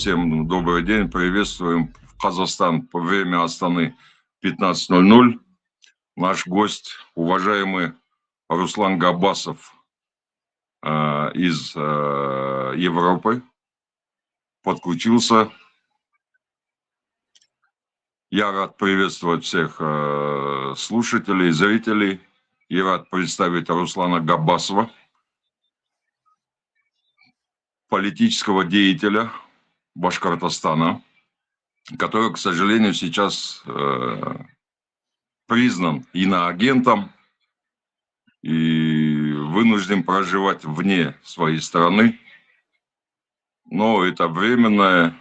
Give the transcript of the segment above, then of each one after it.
Всем добрый день. Приветствуем в Казахстан по время Астаны 15:00. Наш гость, уважаемый Руслан Габасов из Европы, подключился. Я рад приветствовать всех слушателей, зрителей и рад представить Руслана Габасова, политического деятеля Башкортостана, который, к сожалению, сейчас признан иноагентом и вынужден проживать вне своей страны. Но это временное,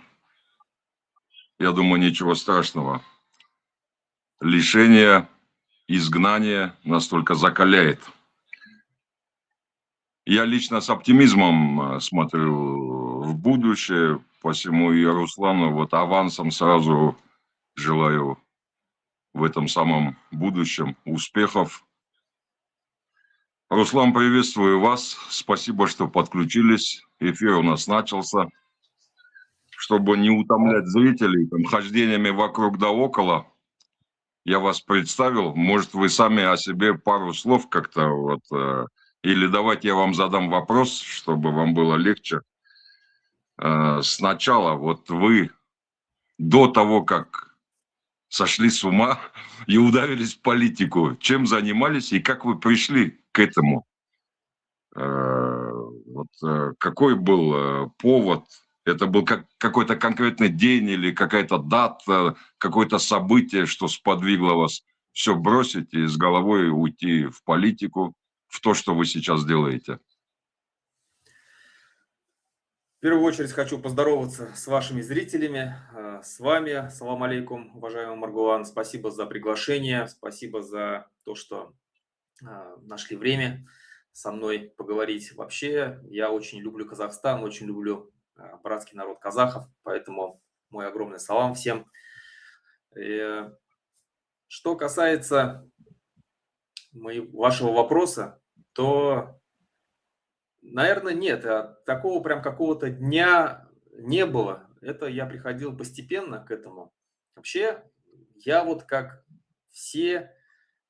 я думаю, ничего страшного. Лишение, изгнание настолько закаляет. Я лично с оптимизмом смотрю в будущее, посему и Руслану вот авансом сразу желаю в этом самом будущем успехов. Руслан, приветствую вас. Спасибо, что подключились. Эфир у нас начался. Чтобы не утомлять зрителей там, хождениями вокруг да около, я вас представил. Может, вы сами о себе пару слов как-то вот... Или давайте я вам задам вопрос, чтобы вам было легче. Сначала вот вы до того, как сошли с ума и ударились в политику, чем занимались и как вы пришли к этому? Вот, какой был повод? Это был какой-то конкретный день или какая-то дата, какое-то событие, что сподвигло вас все бросить и с головой уйти в политику, в то, что вы сейчас делаете? В первую очередь хочу поздороваться с вашими зрителями, с вами. Салам алейкум, уважаемый Маргулан. Спасибо за приглашение, спасибо за то, что нашли время со мной поговорить. Вообще, я очень люблю Казахстан, очень люблю братский народ казахов, поэтому мой огромный салам всем. Что касается вашего вопроса, то... Наверное, нет. Такого прям какого-то дня не было. Это я приходил постепенно к этому. Вообще, я вот как все,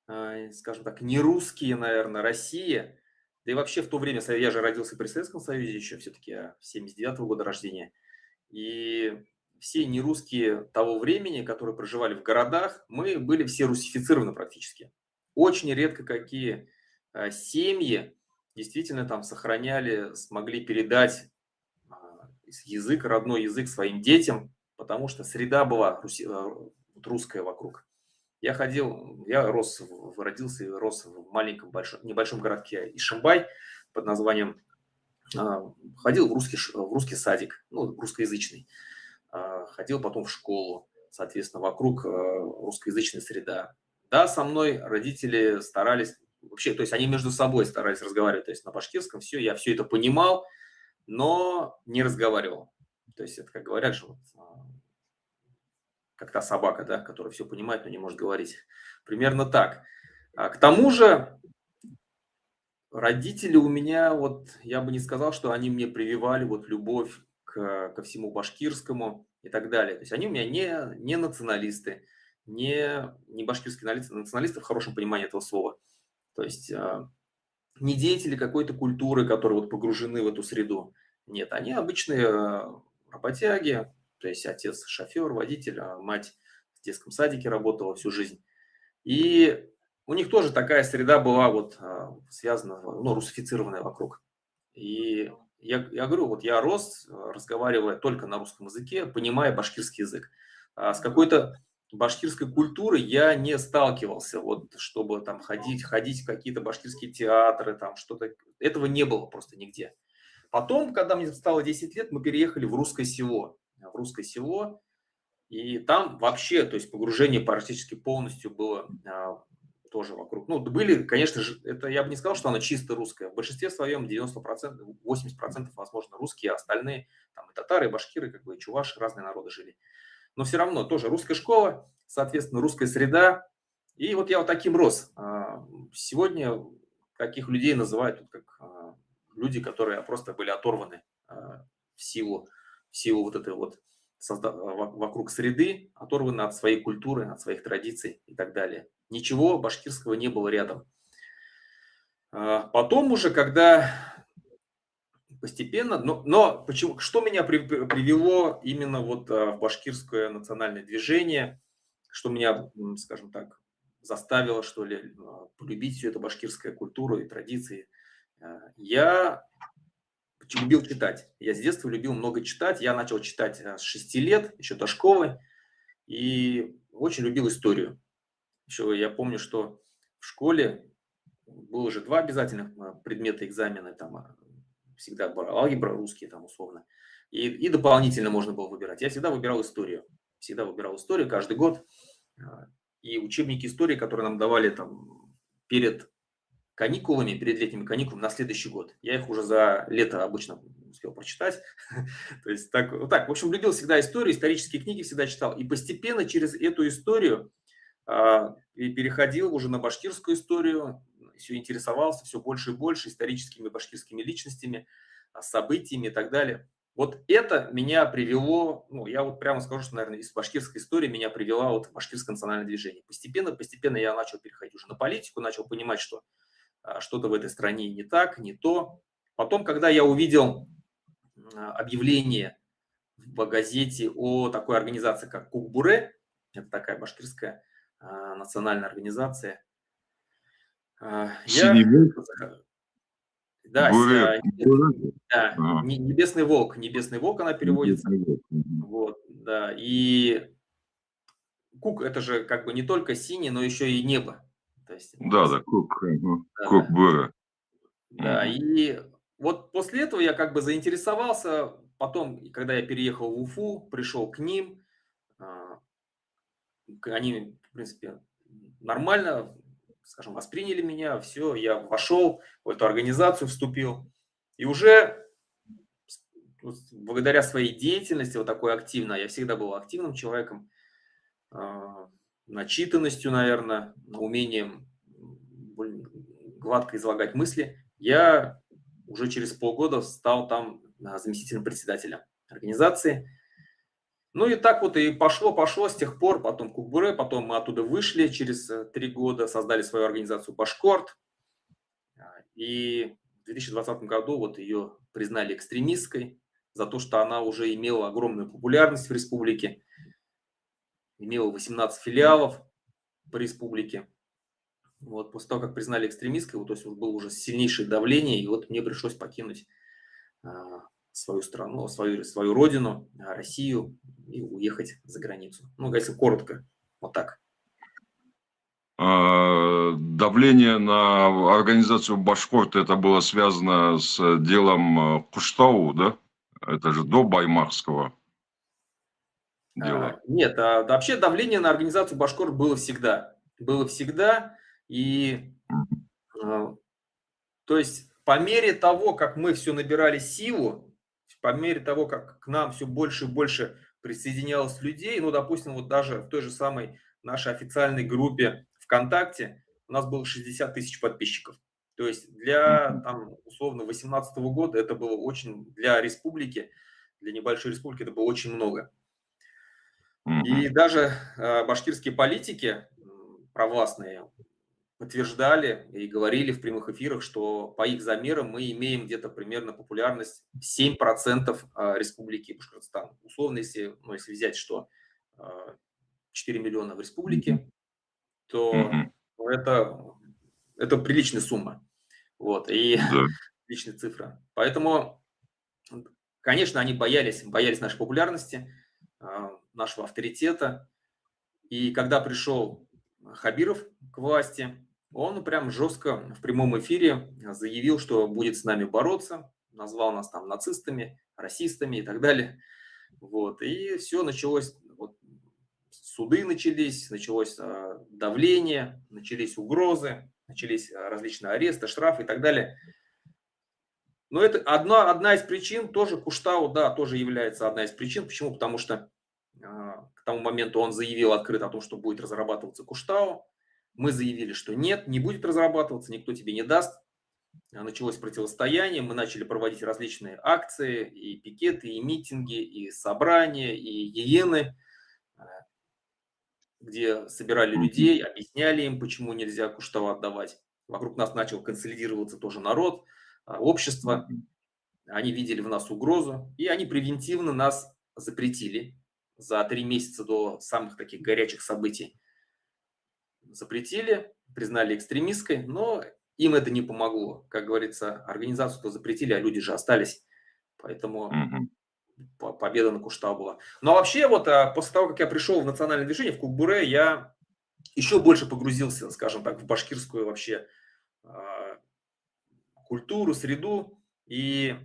скажем так, не русские, наверное, Россия, да и вообще в то время, я же родился при Советском Союзе еще, все-таки я 79-го года рождения, и все нерусские того времени, которые проживали в городах, мы были все русифицированы практически. Очень редко какие семьи действительно там сохраняли, смогли передать язык, родной язык своим детям, потому что среда была русская вокруг. Я родился и рос в маленьком, небольшом городке Ишимбай под названием, ходил в русский садик, ну, русскоязычный, ходил потом в школу, соответственно, вокруг русскоязычная среда. Да, со мной родители старались, вообще, то есть они между собой старались разговаривать, то есть на башкирском я все это понимал, но не разговаривал. То есть это, как говорят же, вот, как та собака, да, которая все понимает, но не может говорить. Примерно так. К тому же родители у меня, вот я бы не сказал, что они мне прививали вот любовь ко всему башкирскому и так далее. То есть они у меня не националисты, не башкирские националисты в хорошем понимании этого слова. То есть не деятели какой-то культуры, которые вот погружены в эту среду. Нет, они обычные работяги, то есть отец шофер, водитель, а мать в детском садике работала всю жизнь. И у них тоже такая среда была вот связана, ну, русифицированная вокруг. И я говорю, вот я рос, разговаривая только на русском языке, понимая башкирский язык. А с какой-то башкирской культурой я не сталкивался, вот, чтобы там ходить в какие-то башкирские театры, там что-то. Этого не было просто нигде. Потом, когда мне стало 10 лет, мы переехали в русское село. И там вообще, то есть погружение практически полностью было тоже вокруг. Ну, были, конечно же, это я бы не сказал, что оно чисто русское. В большинстве своем 90%, 80% возможно русские, а остальные, там и татары, и башкиры, как бы, и чуваши, разные народы жили. Но все равно тоже русская школа, соответственно, русская среда. И вот я вот таким рос. Сегодня таких людей называют как люди, которые просто были оторваны в силу в силу вот этой вот вокруг среды, оторваны от своей культуры, от своих традиций и так далее. Ничего башкирского не было рядом. Потом уже, когда постепенно, но почему, что меня привело именно вот в башкирское национальное движение, что меня, скажем так, заставило, что ли, полюбить всю эту башкирскую культуру и традиции. Я любил читать. Я с детства любил много читать. Я начал читать с 6 лет, еще до школы, и очень любил историю. Еще я помню, что в школе было же 2 обязательных предмета экзамена, там всегда алгебра, русский там условно, и дополнительно можно было выбирать. Я всегда выбирал историю. Всегда выбирал историю каждый год. И учебники истории, которые нам давали там перед каникулами, перед летними каникулами на следующий год. Я их уже за лето обычно успел прочитать. То есть так, вот так. В общем, любил всегда историю, исторические книги всегда читал. И постепенно через эту историю и переходил уже на башкирскую историю, все интересовался все больше и больше историческими башкирскими личностями, событиями и так далее. Вот это меня привело, ну, я вот прямо скажу, что, наверное, из башкирской истории меня привела вот башкирское национальное движение. Постепенно я начал переходить уже на политику, начал понимать, что что-то в этой стране не так, не то. Потом, когда я увидел объявление в газете о такой организации, как Кукбуре, это такая башкирская национальная организация, Синий волк, да, да, Ага. небесный волк она переводится. Вот, да, и Кук это же как бы не только синий, но еще и небо. То есть, Да, да, Кукбуре. да, и вот после этого я как бы заинтересовался. Потом, когда я переехал в Уфу, пришел к ним, они, в принципе, нормально, скажем, восприняли меня, все, я вошел в эту организацию, вступил. И уже благодаря своей деятельности, вот такой активной, я всегда был активным человеком, начитанностью, наверное, умением гладко излагать мысли, я уже через полгода стал там заместителем председателя организации. Ну и так вот и пошло с тех пор, потом Кукбуре, потом мы оттуда вышли, через 3 года создали свою организацию Башкорт, и в 2020 году вот ее признали экстремистской за то, что она уже имела огромную популярность в республике, имела 18 филиалов по республике. Вот после того, как признали экстремистской, вот, то есть было уже сильнейшее давление, и вот мне пришлось покинуть свою страну, свою родину, Россию, и уехать за границу. Ну, если коротко, вот так. Давление на организацию Башкорт, это было связано с делом Куштау, да? Это же до Баймакского дела. Нет, вообще давление на организацию Башкорт было всегда. Было всегда, и то есть по мере того, как мы все набирали силу, по мере того, как к нам все больше и больше присоединялось людей, ну, допустим, вот даже в той же самой нашей официальной группе ВКонтакте у нас было 60 тысяч подписчиков. То есть для, там, условно, 2018 года это было очень, для республики, для небольшой республики это было очень много. И даже башкирские политики провластные подтверждали и говорили в прямых эфирах, что по их замерам мы имеем где-то примерно популярность 7% республики Башкортостан. Условно, если взять, что 4 миллиона в республике, то это приличная сумма. Вот, и приличная цифра. Поэтому, конечно, они боялись нашей популярности, нашего авторитета. И когда пришел Хабиров к власти, он прям жестко в прямом эфире заявил, что будет с нами бороться, назвал нас там нацистами, расистами и так далее. Вот. И все началось, вот, суды начались давление, начались угрозы, начались различные аресты, штрафы и так далее. Но это одна из причин, тоже Куштау, да, тоже является одна из причин. Почему? Потому что к тому моменту он заявил открыто о том, что будет разрабатываться Куштау. Мы заявили, что нет, не будет разрабатываться, никто тебе не даст. началось противостояние, мы начали проводить различные акции, и пикеты, и митинги, и собрания, и иены, где собирали Мгм. людей, объясняли им, почему нельзя Куштау отдавать. Вокруг нас начал консолидироваться тоже народ, общество. Мгм. Они видели в нас угрозу, и они превентивно нас запретили за 3 месяца до самых таких горячих событий. Запретили, признали экстремистской, но им это не помогло. Как говорится, организацию-то запретили, а люди же остались. Поэтому Мгм. победа на Куштау была. Ну а вообще, вот после того, как я пришел в национальное движение, в Кукбуре, я еще больше погрузился, скажем так, в башкирскую вообще а, культуру, среду. И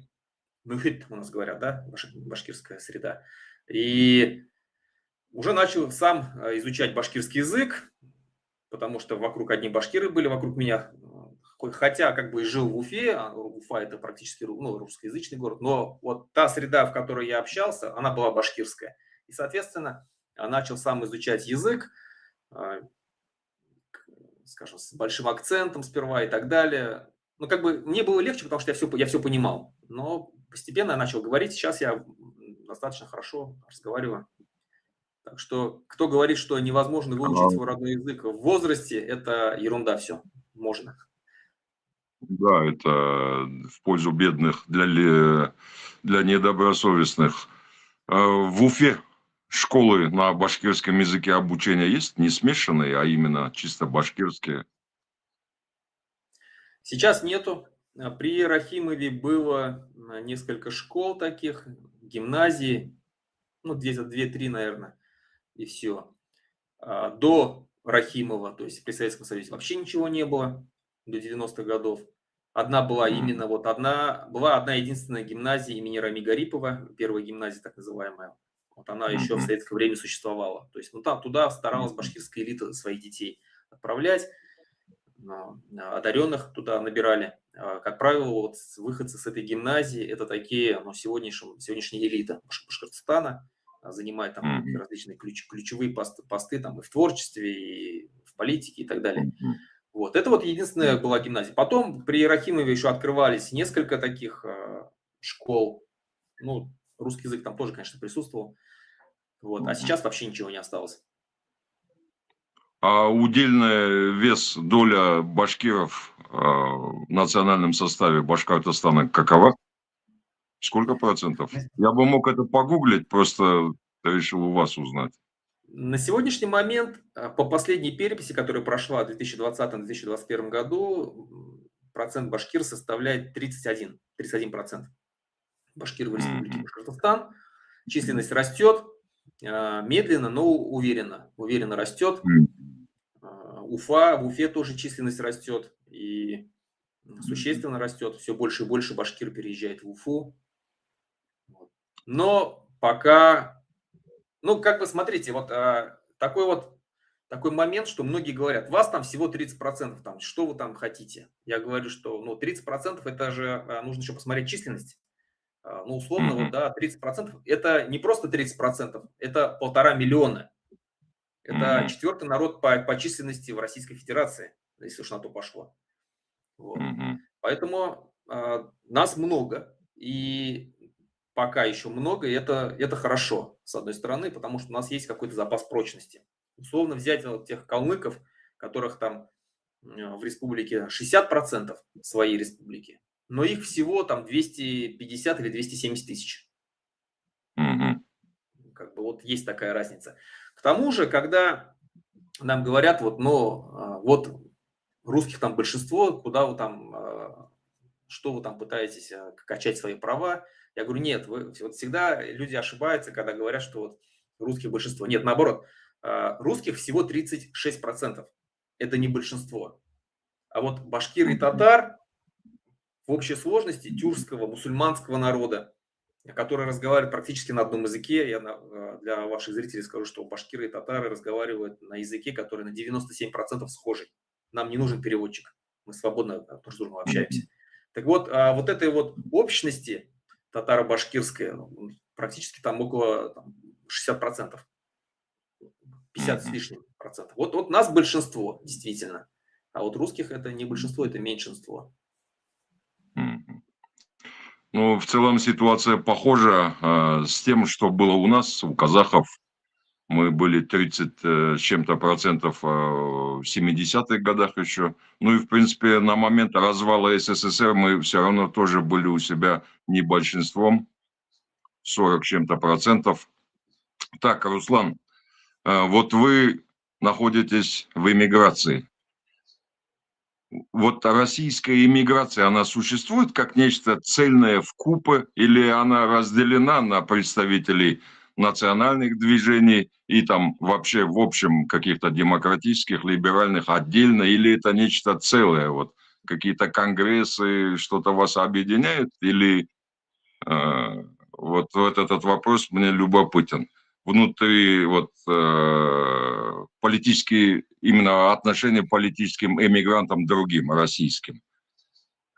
мюхит у нас говорят, да, башкирская среда. И уже начал сам изучать башкирский язык, потому что вокруг одни башкиры были, вокруг меня. Хотя как бы и жил в Уфе, Уфа это практически ну, русскоязычный город, но вот та среда, в которой я общался, она была башкирская. И, соответственно, начал сам изучать язык, а, скажем, с большим акцентом сперва и так далее. Ну, как бы мне было легче, потому что я все понимал. Но постепенно я начал говорить. Сейчас я достаточно хорошо разговариваю. Так что, кто говорит, что невозможно выучить А, свой родной язык в возрасте, это ерунда все. Можно. да, это в пользу бедных, для недобросовестных. В Уфе школы на башкирском языке обучения есть? Не смешанные, а именно чисто башкирские? Сейчас нету. При Рахимове было несколько школ таких, гимназии, ну, где-то 2-3, наверное, и все. До Рахимова, то есть при Советском Союзе, вообще ничего не было до 90-х годов. Одна была Мгм. именно вот одна, была одна единственная гимназия имени Рами Гарипова, первая гимназия так называемая. Вот она еще в Мгм. советское время существовала. То есть, ну, там туда старалась Мгм. башкирская элита своих детей отправлять, одаренных туда набирали. Как правило, вот выходцы с этой гимназии это такие, ну, сегодняшняя элита Башкортостана, занимает там многие Мгм. различные ключевые посты там и в творчестве, и в политике и так далее. Мгм. Вот. Это вот единственная была гимназия. Потом при Рахимове еще открывались несколько таких школ. Ну, русский язык там тоже, конечно, присутствовал. Вот. А Мгм. сейчас вообще ничего не осталось. А удельный вес, доля башкиров в национальном составе Башкортостана какова? Сколько процентов? Я бы мог это погуглить, просто решил у вас узнать. На сегодняшний момент, по последней переписи, которая прошла в 2020-2021 году, процент башкир составляет 31%. Башкир в Республике Мгм. Башкортостан. Численность растет, медленно, но уверенно. Уверенно растет. Мгм. В Уфе тоже численность растет. И Мгм. существенно растет. Все больше и больше башкир переезжает в Уфу. Вот. Но пока, ну, как бы смотрите, вот такой момент, что многие говорят, вас там всего 30%, там, что вы там хотите? Я говорю, что ну, 30% это же нужно еще посмотреть численность. Ну, условно, вот, Мгм. да, 30% это не просто 30%, это 1,5 миллиона. Это Мгм. четвертый народ по численности в Российской Федерации, если уж на то пошло. Вот. Мгм. Поэтому нас много, и пока еще много, и это хорошо, с одной стороны, потому что у нас есть какой-то запас прочности. Условно взять вот тех калмыков, которых там в республике 60% своей республики, но их всего там 250 или 270 тысяч. Мгм. Как бы вот есть такая разница. К тому же, когда нам говорят, вот, вот русских там большинство, куда вы там, что вы там пытаетесь качать свои права, я говорю, нет, вот всегда люди ошибаются, когда говорят, что вот русских большинство. Нет, наоборот, русских всего 36%. Это не большинство. А вот башкир и Мгм. татар в общей сложности тюркского, мусульманского народа, который разговаривает практически на одном языке. Для ваших зрителей скажу, что башкиры и татары разговаривают на языке, который на 97% схожий. Нам не нужен переводчик. Мы свободно друг с другом общаемся. Мгм. Так вот, вот этой вот общности татаро-башкирской практически там около 60%, 50 с Мгм. лишним процентов. Вот нас большинство, действительно. А вот русских это не большинство, это меньшинство. Ну, в целом ситуация похожа с тем, что было у нас, у казахов. Мы были 30 с чем-то процентов в 70-х годах еще. Ну и, в принципе, на момент развала СССР мы все равно тоже были у себя не большинством, 40 с чем-то процентов. Так, Руслан, вот вы находитесь в эмиграции. Вот российская иммиграция, она существует как нечто цельное вкупе, или она разделена на представителей национальных движений и там вообще в общем каких-то демократических, либеральных отдельно, или это нечто целое, вот какие-то конгрессы, что-то вас объединяет, или вот этот вопрос мне любопытен. Внутри вот политические, именно отношения к политическим эмигрантам другим, российским.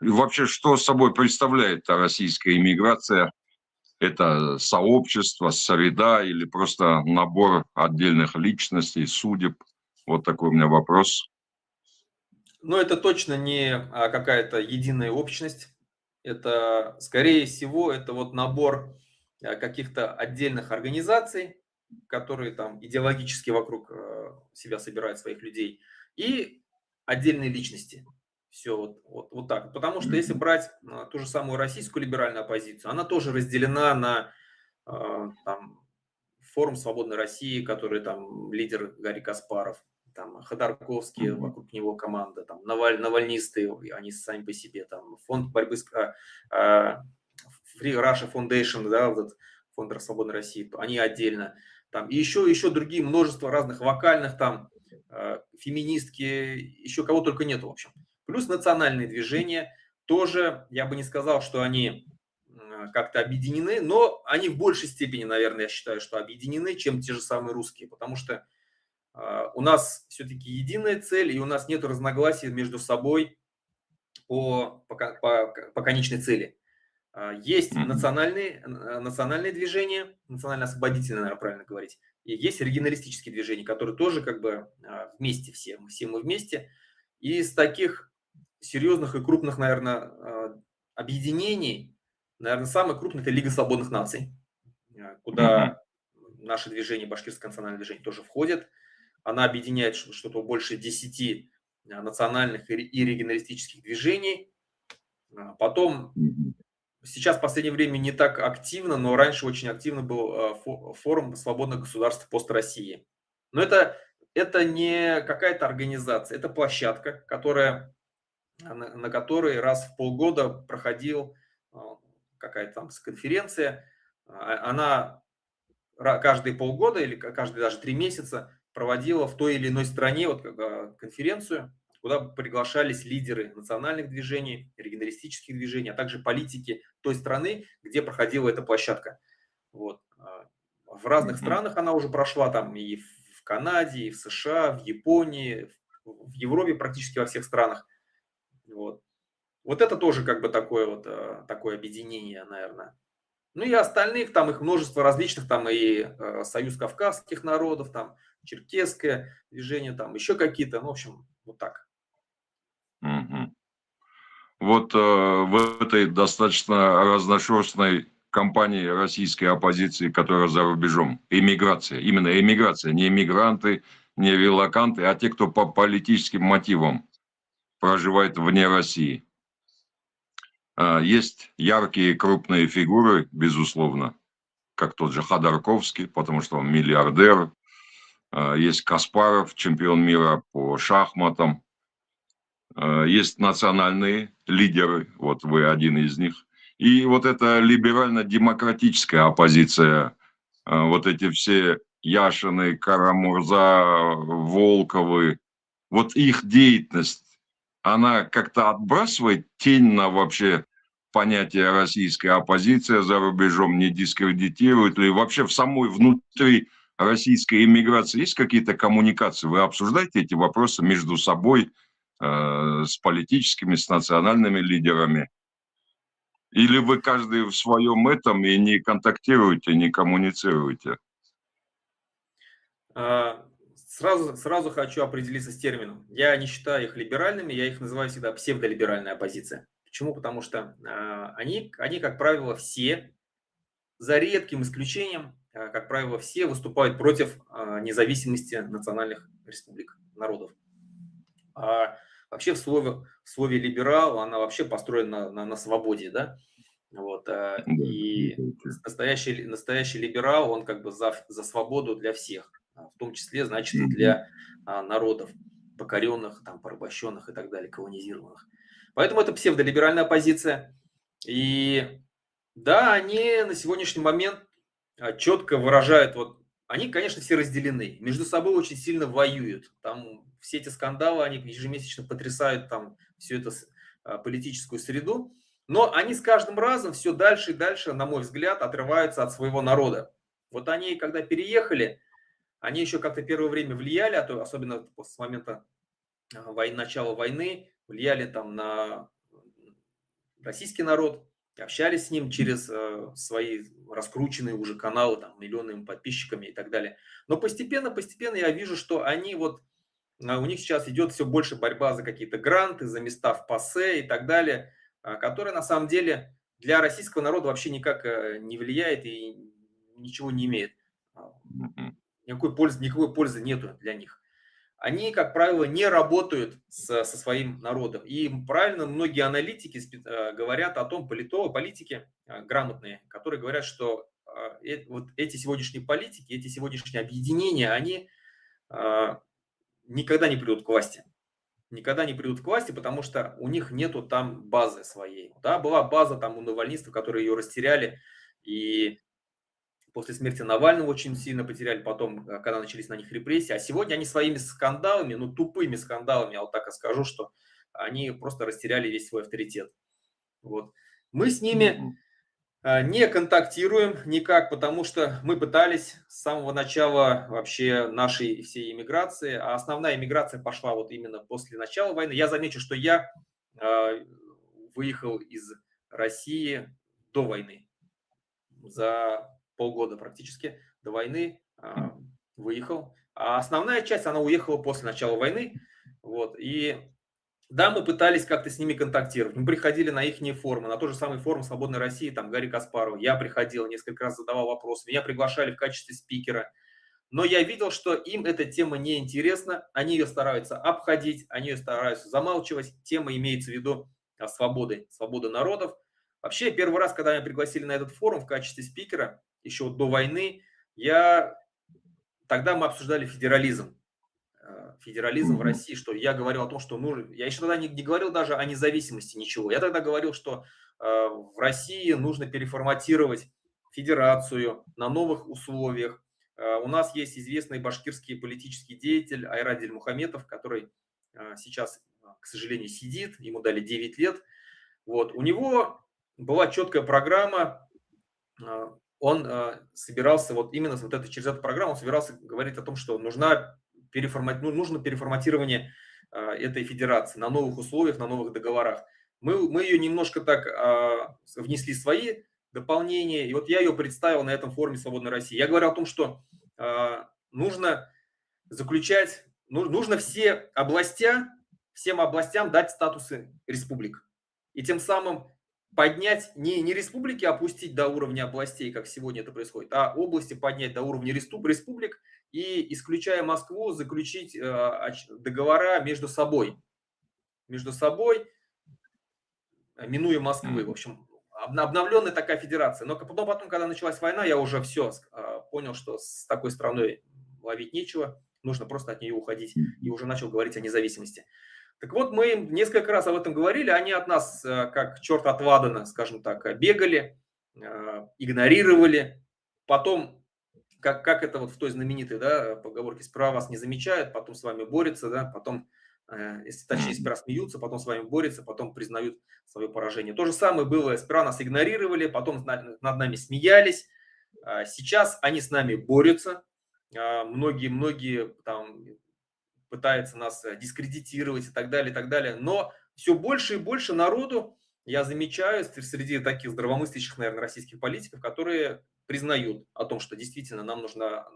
И вообще, что собой представляет российская иммиграция? Это сообщество, среда или просто набор отдельных личностей, судеб? Вот такой у меня вопрос. Но это точно не какая-то единая общность. Это, скорее всего, это вот набор каких-то отдельных организаций, которые там идеологически вокруг себя собирают своих людей, и отдельные личности. Все вот так. Потому что если брать ту же самую российскую либеральную оппозицию, она тоже разделена на там, форум «Свободной России», который там лидер Гарри Каспаров, там Ходорковский, вокруг него команда, там навальнисты, они сами по себе, там фонд борьбы с Free Russia Foundation, да, вот этот фонд Свободной России, они отдельно, там и еще другие множество разных вокальных, там феминистки, еще кого только нету, в общем. Плюс национальные движения тоже, я бы не сказал, что они как-то объединены, но они в большей степени, наверное, я считаю, что объединены, чем те же самые русские, потому что у нас все-таки единая цель, и у нас нет разногласий между собой по конечной цели. Есть национальные движения, национально-освободительные, наверное, правильно говорить, и есть регионалистические движения, которые тоже как бы вместе все мы вместе. И из таких серьезных и крупных, наверное, объединений, наверное, самый крупный – это Лига свободных наций, куда наше движение, Башкирское национальное движение, тоже входит. Она объединяет что-то больше 10 национальных и регионалистических движений. Потом, сейчас в последнее время не так активно, но раньше очень активно был форум свободных государств пост России. Но это не какая-то организация, это площадка, на которой раз в полгода проходил какая-то там конференция. Она каждые полгода или каждые даже 3 месяца проводила в той или иной стране конференцию, куда приглашались лидеры национальных движений, регионалистических движений, а также политики той страны, где проходила эта площадка. Вот. В разных странах она уже прошла, там и в Канаде, и в США, в Японии, в Европе практически во всех странах. Вот это тоже как бы такое объединение, наверное. Ну и остальных, там их множество различных, там и Союз кавказских народов, там черкесское движение, там еще какие-то, ну, в общем, вот так. Вот в этой достаточно разношерстной компании российской оппозиции, которая за рубежом, эмиграция, именно эмиграция, не эмигранты, не релоканты, а те, кто по политическим мотивам проживает вне России. Есть яркие крупные фигуры, безусловно, как тот же Ходорковский, потому что он миллиардер. Есть Каспаров, чемпион мира по шахматам. Есть национальные лидеры, вот вы один из них. И вот эта либерально-демократическая оппозиция, вот эти все Яшины, Карамурза, Волковы, вот их деятельность, она как-то отбрасывает тень на вообще понятие российская оппозиция за рубежом, не дискредитирует ли вообще в самой внутри российской иммиграции есть какие-то коммуникации? Вы обсуждаете эти вопросы между собой, с политическими, с национальными лидерами? Или вы каждый в своем этом и не контактируете, не коммуницируете? Сразу хочу определиться с термином. Я не считаю их либеральными, я их называю всегда псевдолиберальная оппозиция. Почему? Потому что они, как правило, все, за редким исключением, как правило, все выступают против независимости национальных республик, народов. А вообще в слове либерал, она вообще построена на свободе, да? Вот, Да, и это настоящий либерал, он как бы за свободу для всех, в том числе, значит, и Мгм. для народов, покоренных, там, порабощенных и так далее, колонизированных. Поэтому это псевдолиберальная позиция. И да, они на сегодняшний момент четко выражают, вот, они, конечно, все разделены, между собой очень сильно воюют. Там все эти скандалы, они ежемесячно потрясают там всю эту политическую среду. Но они с каждым разом все дальше и дальше, на мой взгляд, отрываются от своего народа. Вот они, когда переехали, они еще как-то первое время влияли, особенно с момента начала войны, влияли там на российский народ, общались с ним через свои раскрученные уже каналы, там, миллионными подписчиками и так далее. Но постепенно я вижу, что они вот, у них сейчас идет все больше борьба за какие-то гранты, за места в ПАСЕ и так далее, которая на самом деле для российского народа вообще никак не влияет и ничего не имеет. А, Мгм. никакой пользы нету для них. Они, как правило, не работают со своим народом. И правильно многие аналитики говорят о том, политики грамотные, которые говорят, что вот эти сегодняшние политики, эти сегодняшние объединения, они а, никогда не придут к власти. Никогда не придут к власти, потому что у них нету там базы своей. Да, была база там у навальнистов, которые ее растеряли, и после смерти Навального очень сильно потеряли потом, когда начались на них репрессии. А сегодня они своими скандалами, ну тупыми скандалами, я вот так и скажу, что они просто растеряли весь свой авторитет. Вот. Мы с ними Мгм. не контактируем никак, потому что мы пытались с самого начала вообще нашей всей иммиграции, а основная иммиграция пошла вот именно после начала войны. Я замечу, что я выехал из России до войны, за полгода практически до войны выехал. А основная часть, она уехала после начала войны. Вот, и да, мы пытались как-то с ними контактировать. Мы приходили на их форумы, на тот же самый форум «Свободной России», там Гарри Каспаров. Я приходил, несколько раз задавал вопросы. Меня приглашали в качестве спикера. Но я видел, что им эта тема не интересна. Они ее стараются обходить, они ее стараются замалчивать. Тема имеется в виду свободы народов. Вообще, первый раз, когда меня пригласили на этот форум в качестве спикера, еще до войны, тогда мы обсуждали федерализм в Мгм. России, что я говорил о том, что нужно, я еще тогда не говорил даже о независимости, ничего. Я тогда говорил, что в России нужно переформатировать федерацию на новых условиях. У нас есть известный башкирский политический деятель Айрат Дильмухаметов, который сейчас, к сожалению, сидит, ему дали 9 лет. Вот. У него была четкая программа, он собирался вот именно через эту программу, он собирался говорить о том, что нужно переформатирование этой федерации на новых условиях, на новых договорах. Мы ее немножко так внесли свои дополнения, и вот я ее представил на этом форуме «Свободной России». Я говорю о том, что нужно нужно всем областям дать статусы республик. И тем самым поднять не республики, опустить до уровня областей, как сегодня это происходит, а области поднять до уровня республик и, исключая Москву, заключить договора между собой, минуя Москвы. В Мгм. общем, обновленная такая федерация. Но потом, когда началась война, я уже все понял, что с такой страной ловить нечего, нужно просто от нее уходить, и Мгм. уже начал говорить о независимости. Так вот, мы им несколько раз об этом говорили, они от нас, как черт от ладана, скажем так, бегали, игнорировали. Потом, как это вот в той знаменитой, да, поговорке, сперва вас не замечают, потом с вами борются, да, потом, если точнее, Мгм. сперва смеются, потом с вами борются, потом признают свое поражение. То же самое было, сперва нас игнорировали, потом над нами смеялись. Сейчас они с нами борются. Многие там пытаются нас дискредитировать и так далее, и так далее. Но все больше и больше народу я замечаю среди таких здравомыслящих, наверное, российских политиков, которые признают о том, что действительно нам нужно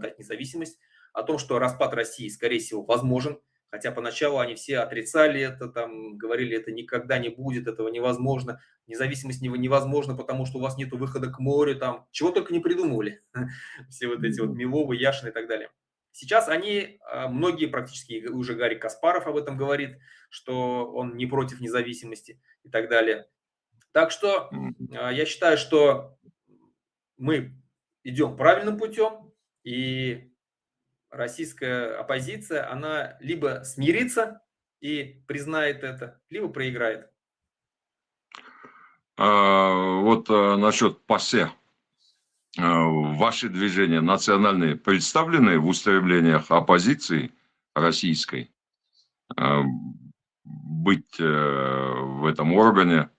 дать независимость, о том, что распад России, скорее всего, возможен, Хотя поначалу они все отрицали это, там, говорили, это никогда не будет, этого невозможно, независимость невозможна, потому что у вас нет выхода к морю, там, чего только не придумывали, все вот эти вот Миловы, Яшины и так далее. Сейчас они, многие практически, уже Гарри Каспаров об этом говорит, что он не против независимости и так далее. Так что я считаю, что мы идем правильным путем, и российская оппозиция, она либо смирится и признает это, либо проиграет. Вот насчет ПАСЕ. Ваши движения национальные представлены в устремлениях оппозиции российской быть в этом органе?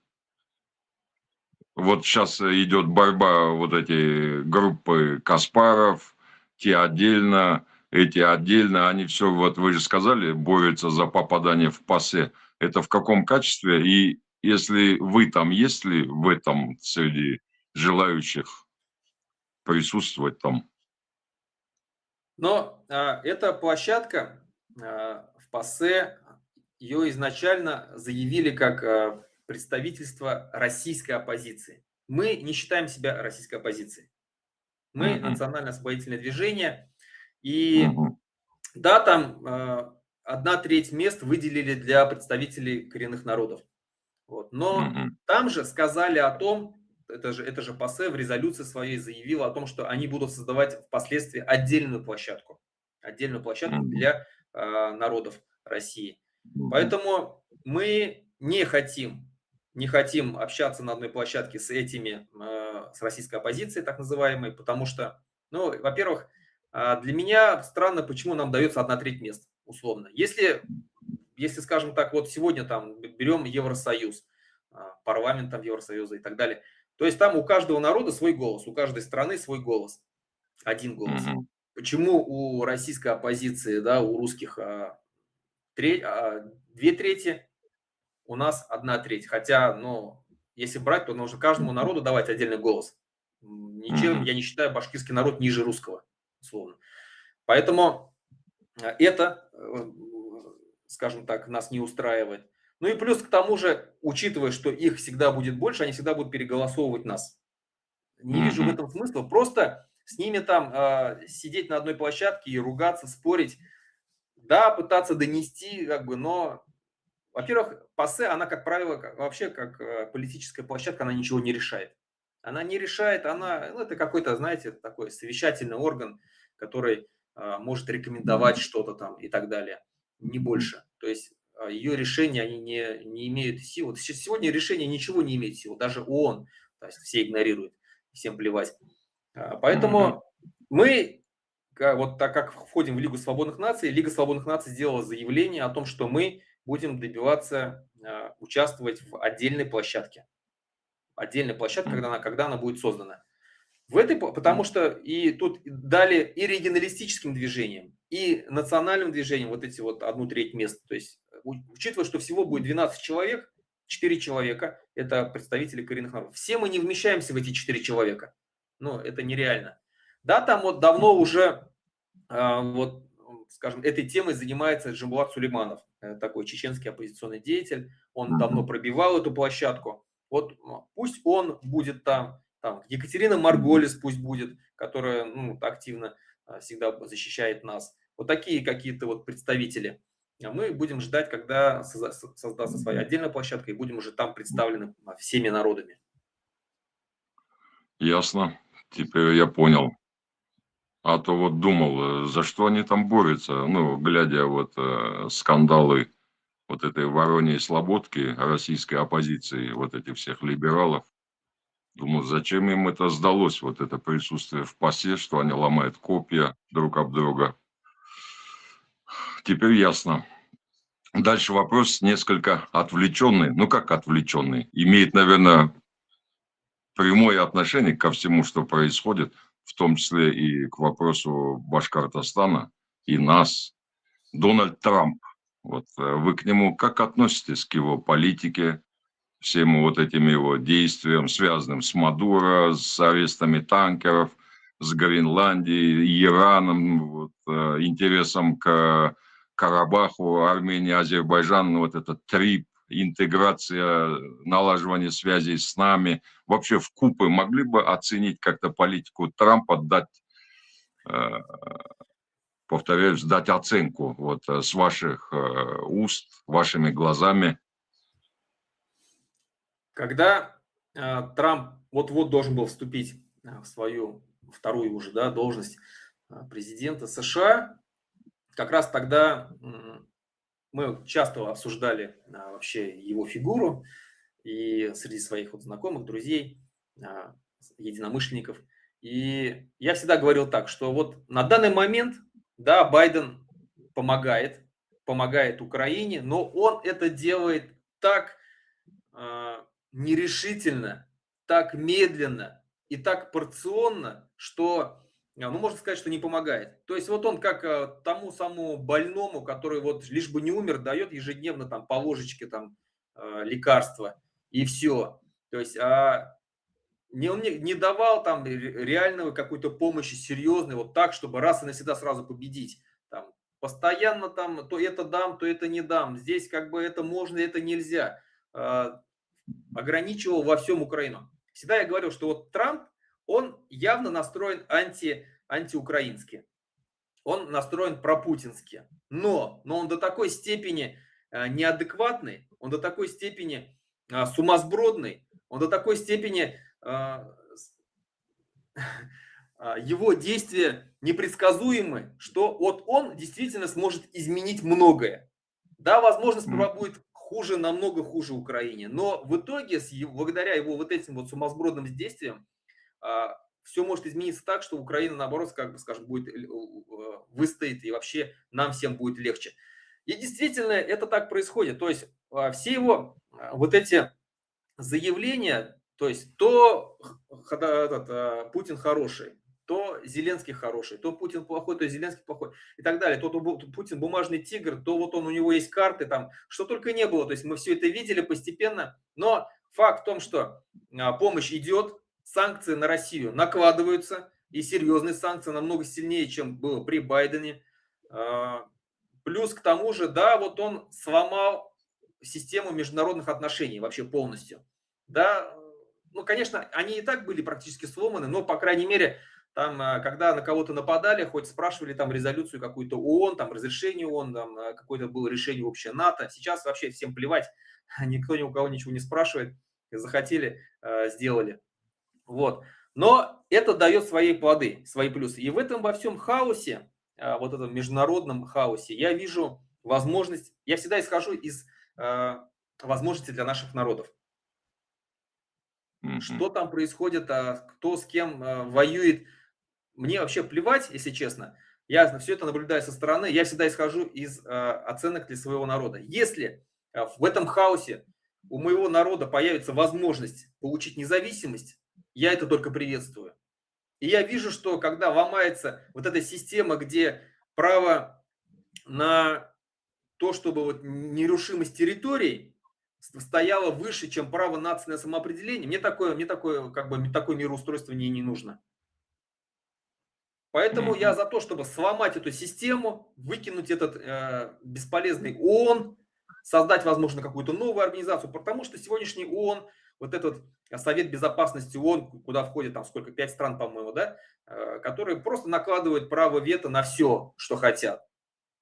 Вот сейчас идет борьба, вот эти группы Каспаров, те отдельно, эти отдельно, они все, вот вы же сказали, борются за попадание в ПАСЕ. Это в каком качестве? И если вы там, есть ли в этом среди желающих присутствовать там? Но эта площадка в ПАСЕ, ее изначально заявили как представительство российской оппозиции. Мы не считаем себя российской оппозицией. Мы национальное освободительное движение. И да, там 1/3 мест выделили для представителей коренных народов. Вот. Но там же сказали о том, это же ПАСЕ в резолюции своей заявила о том, что они будут создавать впоследствии отдельную площадку для народов России. Поэтому мы не хотим общаться на одной площадке с с российской оппозицией, так называемой, потому что, ну, во-первых, для меня странно, почему нам дается 1/3 мест, условно. Если, скажем так, вот сегодня там берем Евросоюз, парламент там Евросоюза и так далее, то есть там у каждого народа свой голос, у каждой страны свой голос, один голос. Почему у российской оппозиции, да, у русских 2/3, у нас 1/3? Хотя, ну, если брать, то нужно каждому народу давать отдельный голос. Ничем я не считаю башкирский народ ниже русского, условно. Поэтому это, скажем так, нас не устраивает. Ну и плюс к тому же, учитывая, что их всегда будет больше, они всегда будут переголосовывать нас. Не вижу в этом смысла. Просто с ними там сидеть на одной площадке и ругаться, спорить. Да, пытаться донести, как бы, но, во-первых, ПАСЕ, она, как правило, вообще как политическая площадка, она ничего не решает. Она не решает, ну, это какой-то, знаете, такой совещательный орган, который может рекомендовать что-то там и так далее, не больше. То есть ее решения, они не имеют силы. Сегодня решение ничего не имеет силы, даже ООН, то есть все игнорируют, всем плевать. Поэтому мы, вот так как входим в Лигу свободных наций, Лига свободных наций сделала заявление о том, что мы будем добиваться участвовать в отдельной площадке. Отдельная площадка, когда она будет создана. Потому что и тут дали и регионалистическим движениям, и национальным движениям вот эти вот 1/3 мест. То есть, учитывая, что всего будет 12 человек, 4 человека – это представители коренных народов. Все мы не вмещаемся в эти 4 человека. Ну, это нереально. Да, там вот давно уже, вот, скажем, этой темой занимается Джамбулат Сулейманов, такой чеченский оппозиционный деятель. Он давно пробивал эту площадку. Вот пусть он будет там Екатерина Марголис пусть будет, которая, ну, активно всегда защищает нас. Вот такие какие-то вот представители. Мы будем ждать, когда создастся своя отдельная площадка, и будем уже там представлены всеми народами. Ясно. Теперь я понял. А то вот думал, за что они там борются, ну, глядя вот скандалы вот этой Вороньей Слободки, российской оппозиции, вот этих всех либералов. Думаю, зачем им это сдалось, вот это присутствие в ПАСЕ, что они ломают копья друг об друга. Теперь ясно. Дальше вопрос несколько отвлеченный. Ну, как отвлеченный? Имеет, наверное, прямое отношение ко всему, что происходит, в том числе и к вопросу Башкортостана и нас. Дональд Трамп. Вот вы к нему как относитесь, к его политике, всем вот этим его действиям, связанным с Мадуро, с арестами танкеров, с Гренландией, Ираном, вот, интересом к Карабаху, Армения, Азербайджан, вот этот трип, интеграция, налаживание связей с нами, вообще вкупе могли бы оценить как-то политику Трампа, дать, повторяюсь, дать оценку вот с ваших уст, вашими глазами? Когда Трамп вот-вот должен был вступить в свою вторую уже, да, должность президента США, как раз тогда мы часто обсуждали вообще его фигуру и среди своих вот знакомых, друзей, единомышленников. И я всегда говорил так, что вот на данный момент, да, Байден помогает Украине, но он это делает так нерешительно, так медленно и так порционно, что, ну, можно сказать, что не помогает. То есть вот он как тому самому больному, который вот лишь бы не умер, дает ежедневно там по ложечке там лекарства и все. То есть он не давал там реальную какую-то помощи серьезной, вот так, чтобы раз и навсегда сразу победить. Там, постоянно там то это дам, то это не дам. Здесь как бы это можно, это нельзя. Ограничивал во всем Украину. Всегда я говорил, что вот Трамп, он явно настроен антиукраински. Он настроен пропутински. Но он до такой степени неадекватный, он до такой степени сумасбродный, он до такой степени его действия непредсказуемы, что вот он действительно сможет изменить многое. Да, возможно, сперва будет хуже, намного хуже Украине, но в итоге, благодаря его вот этим вот сумасбродным действиям, все может измениться так, что Украина, наоборот, как бы, скажем, будет выстоит, и вообще нам всем будет легче. И действительно, это так происходит. То есть все его вот эти заявления, то есть то Путин хороший, то Зеленский хороший, то Путин плохой, то Зеленский плохой и так далее. То Путин бумажный тигр, то вот у него есть карты, там, что только не было. То есть мы все это видели постепенно. Но факт в том, что помощь идет, санкции на Россию накладываются, и серьезные санкции намного сильнее, чем было при Байдене. Плюс к тому же, да, вот он сломал систему международных отношений вообще полностью. Да, ну, конечно, они и так были практически сломаны, но, по крайней мере, там, когда на кого-то нападали, хоть спрашивали там резолюцию какую-то ООН, там разрешение ООН, там какое-то было решение общее НАТО. Сейчас вообще всем плевать, никто ни у кого ничего не спрашивает. Захотели, сделали. Вот. Но это дает свои плоды, свои плюсы. И в этом во всем хаосе, вот этом международном хаосе, я вижу возможность, я всегда исхожу из возможностей для наших народов. Что там происходит, кто с кем воюет, мне вообще плевать, если честно. Я все это наблюдаю со стороны, я всегда исхожу из оценок для своего народа. Если в этом хаосе у моего народа появится возможность получить независимость, я это только приветствую. И я вижу, что когда ломается вот эта система, где право на то, чтобы вот нерушимость территорий стояло выше, чем право нации на самоопределение, мне такое, как бы, такое мироустройство не нужно. Поэтому я за то, чтобы сломать эту систему, выкинуть этот бесполезный ООН, создать, возможно, какую-то новую организацию, потому что сегодняшний ООН, вот этот Совет Безопасности ООН, куда входит там сколько, 5 стран, по-моему, да, которые просто накладывают право вето на все, что хотят.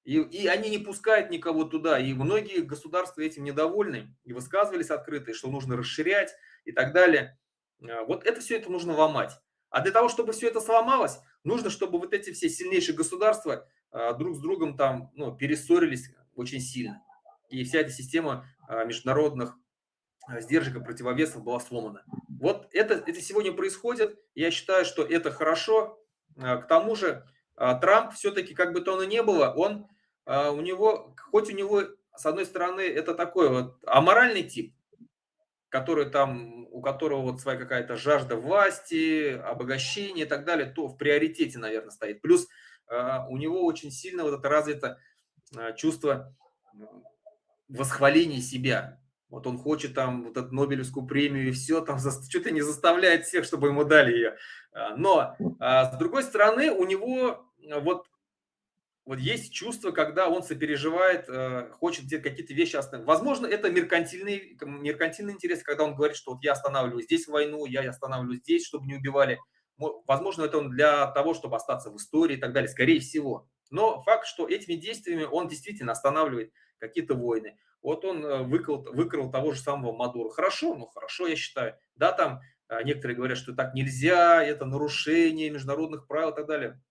И они не пускают никого туда. И многие государства этим недовольны и высказывались открыто, что нужно расширять и так далее. Вот это все это нужно ломать. А для того, чтобы все это сломалось, нужно, чтобы вот эти все сильнейшие государства друг с другом там, ну, перессорились очень сильно. И вся эта система международных сдержек и противовесов была сломана. Вот это сегодня происходит. Я считаю, что это хорошо. К тому же Трамп все-таки, как бы то оно ни было, у него, с одной стороны, это такой вот аморальный тип, у которого вот своя какая-то жажда власти, обогащения и так далее, то в приоритете, наверное, стоит. Плюс у него очень сильно вот это развито чувство восхваления себя. Вот он хочет там вот эту Нобелевскую премию и все, там чуть ли не заставляет всех, чтобы ему дали ее. Но, с другой стороны, у него вот вот есть чувство, когда он сопереживает, хочет где-то какие-то вещи остановить. Возможно, это меркантильный интерес, когда он говорит, что вот я останавливаю здесь войну, я останавливаю здесь, чтобы не убивали. Возможно, это он для того, чтобы остаться в истории и так далее, скорее всего. Но факт, что этими действиями он действительно останавливает какие-то войны. Вот он выкрал того же самого Мадуро. Хорошо, ну хорошо, я считаю. Да, там некоторые говорят, что так нельзя, это нарушение международных правил и так далее.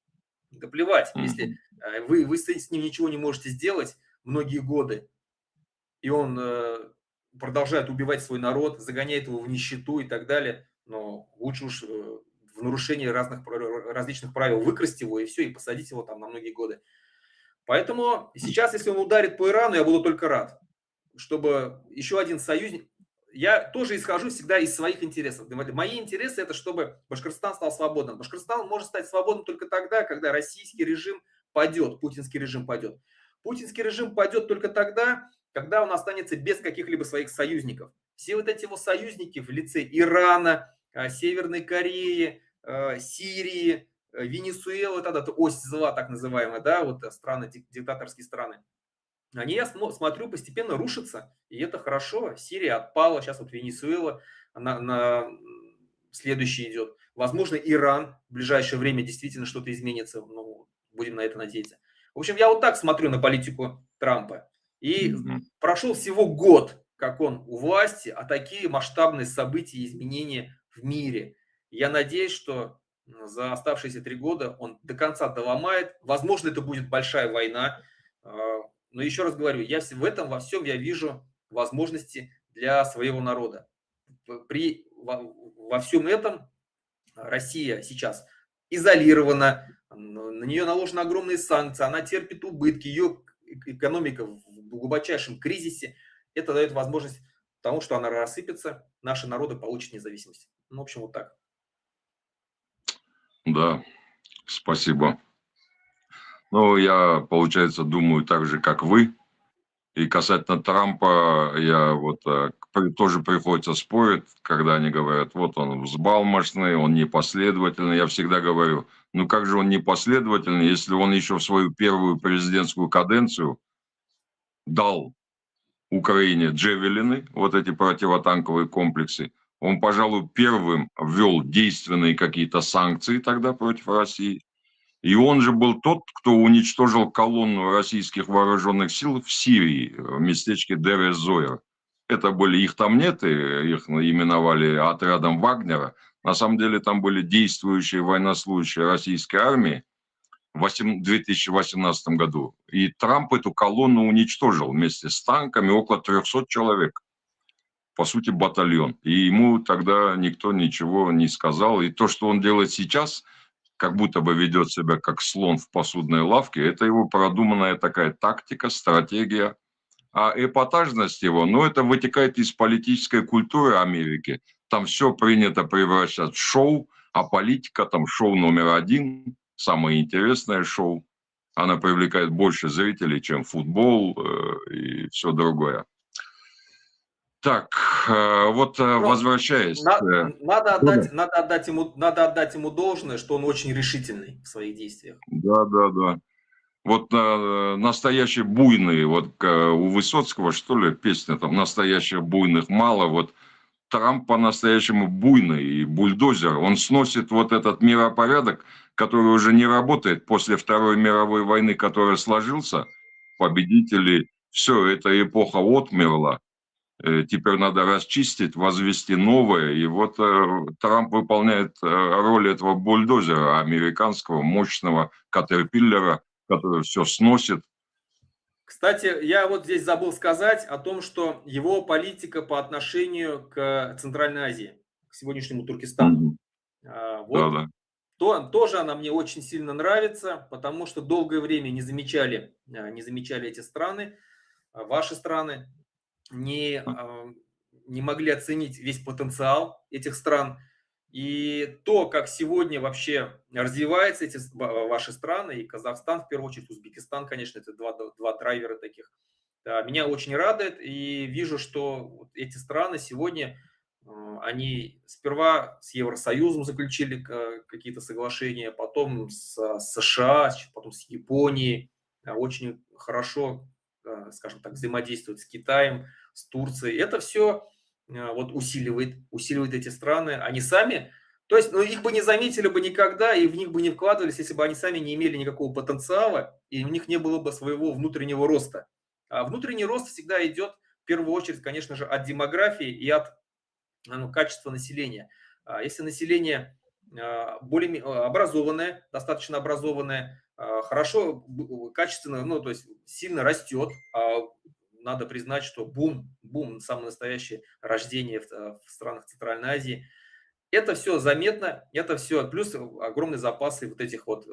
Да плевать, если Мгм. вы с ним ничего не можете сделать многие годы, и он продолжает убивать свой народ, загоняет его в нищету и так далее, но лучше уж в нарушении различных правил выкрасть его и все, и посадить его там на многие годы. Поэтому сейчас, если он ударит по Ирану, я буду только рад, чтобы еще один союзник. Я тоже исхожу всегда из своих интересов. Мои интересы это чтобы Башкортостан стал свободным. Башкортостан может стать свободным только тогда, когда российский режим падет, путинский режим падет. Путинский режим падет только тогда, когда он останется без каких-либо своих союзников. Все вот эти его союзники в лице Ирана, Северной Кореи, Сирии, Венесуэлы, тогда это ось зла так называемая, да, вот страны, диктаторские страны, они, я смотрю, постепенно рушатся, и это хорошо. Сирия отпала, сейчас вот Венесуэла на следующий идет. Возможно, Иран в ближайшее время действительно что-то изменится, ну, будем на это надеяться. В общем, я вот так смотрю на политику Трампа. И Мгм. прошел всего год, как он у власти, а такие масштабные события и изменения в мире. Я надеюсь, что за оставшиеся 3 года он до конца доломает. Возможно, это будет большая война. А, но еще раз говорю, в этом во всем я вижу возможности для своего народа. Во всем этом Россия сейчас изолирована, на нее наложены огромные санкции, она терпит убытки, ее экономика в глубочайшем кризисе. Это дает возможность тому, что она рассыпется, наши народы получат независимость. Ну, в общем, вот так. Да, спасибо. Ну, я, получается, думаю так же, как вы. И касательно Трампа, я вот тоже приходится спорить, когда они говорят, вот он взбалмошный, он непоследовательный. Я всегда говорю, ну как же он непоследовательный, если он еще в свою первую президентскую каденцию дал Украине джевелины, вот эти противотанковые комплексы. Он, пожалуй, первым ввел действенные какие-то санкции тогда против России. И он же был тот, кто уничтожил колонну российских вооруженных сил в Сирии, в местечке Дер-эз-Зойр. Это были, их там нет, их именовали отрядом Вагнера. На самом деле там были действующие военнослужащие российской армии в 2018 году. И Трамп эту колонну уничтожил вместе с танками, около 300 человек. По сути, батальон. И ему тогда никто ничего не сказал. И то, что он делает сейчас, как будто бы ведет себя как слон в посудной лавке, это его продуманная такая тактика, стратегия. А эпатажность его, ну, это вытекает из политической культуры Америки. Там все принято превращать в шоу, а политика там шоу номер один, самое интересное шоу. Она привлекает больше зрителей, чем футбол и все другое. Так, вот Но возвращаясь. надо отдать ему должное, что он очень решительный в своих действиях. Да, да, да. Вот настоящие буйные, вот у Высоцкого, что ли, песня там «Настоящих буйных мало», вот Трамп по-настоящему буйный и бульдозер, он сносит вот этот миропорядок, который уже не работает после Второй мировой войны, который сложился, победители, все, эта эпоха отмерла, теперь надо расчистить, возвести новое, и вот Трамп выполняет роль этого бульдозера американского, мощного катерпиллера, который все сносит. Кстати, я вот здесь забыл сказать о том, что его политика по отношению к Центральной Азии, к сегодняшнему Туркестану. Мгм. Да, Вот да. тоже она мне очень сильно нравится, потому что долгое время не замечали эти страны, ваши страны, не, не могли оценить весь потенциал этих стран. И то, как сегодня вообще развиваются ваши страны, и Казахстан, в первую очередь, Узбекистан, конечно, это два драйвера таких, да, меня очень радует. И вижу, что вот эти страны сегодня, они сперва с Евросоюзом заключили какие-то соглашения, потом с США, потом с Японией. очень хорошо, скажем так, взаимодействует с Китаем, с Турцией. Это все вот усиливает эти страны. Они сами, то есть, ну, их бы не заметили бы никогда, и в них бы не вкладывались, если бы они сами не имели никакого потенциала, и у них не было бы своего внутреннего роста. А внутренний рост всегда идет, в первую очередь, конечно же, от демографии и от качества населения. Если население более образованное, достаточно образованное, хорошо, качественно, ну, то есть сильно растет, надо признать, что бум, самое настоящее рождение в странах Центральной Азии. Это все заметно, это все, плюс огромные запасы вот этих вот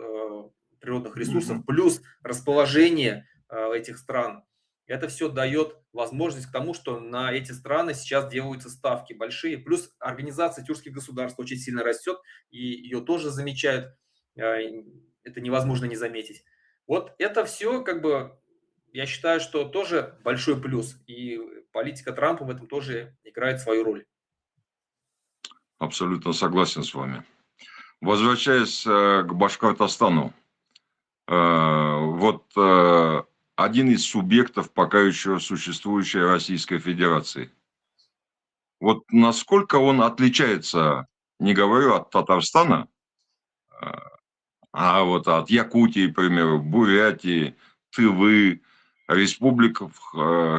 природных ресурсов, Мгм. плюс расположение этих стран. Это все дает возможность к тому, что на эти страны сейчас делаются ставки большие. Плюс организация тюркских государств очень сильно растет, и ее тоже замечают. Это невозможно не заметить. Вот это все, как бы, я считаю, что тоже большой плюс. И политика Трампа в этом тоже играет свою роль. Абсолютно согласен с вами. Возвращаясь к Башкортостану, вот один из субъектов пока еще существующей Российской Федерации. Вот насколько он отличается, не говорю от Татарстана, э, а вот от Якутии, к примеру, Бурятии, Тывы, республик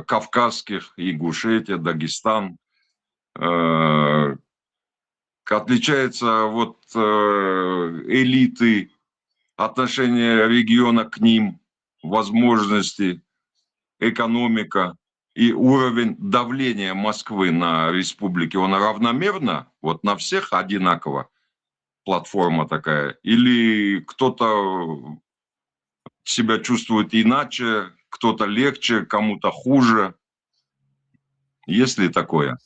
Кавказских, Ингушетия, Дагестан, э, отличается вот элиты, отношение региона к ним, возможности, экономика и уровень давления Москвы на республики, он равномерно, вот на всех одинаково, платформа такая, или кто-то себя чувствует иначе, кто-то легче, кому-то хуже, есть ли такое?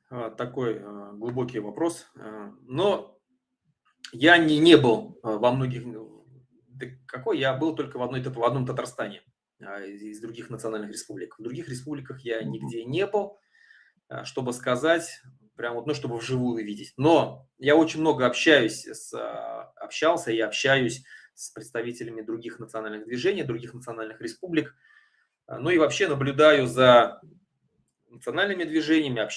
Такой глубокий вопрос. Но я не был во многих... Да какой? Я был только в одном Татарстане из других национальных республик. В других республиках я Мгм. нигде не был, чтобы сказать, прям вот, ну, чтобы вживую видеть. Но я очень много общался и общаюсь с представителями других национальных движений, других национальных республик. Ну и вообще наблюдаю за национальными движениями,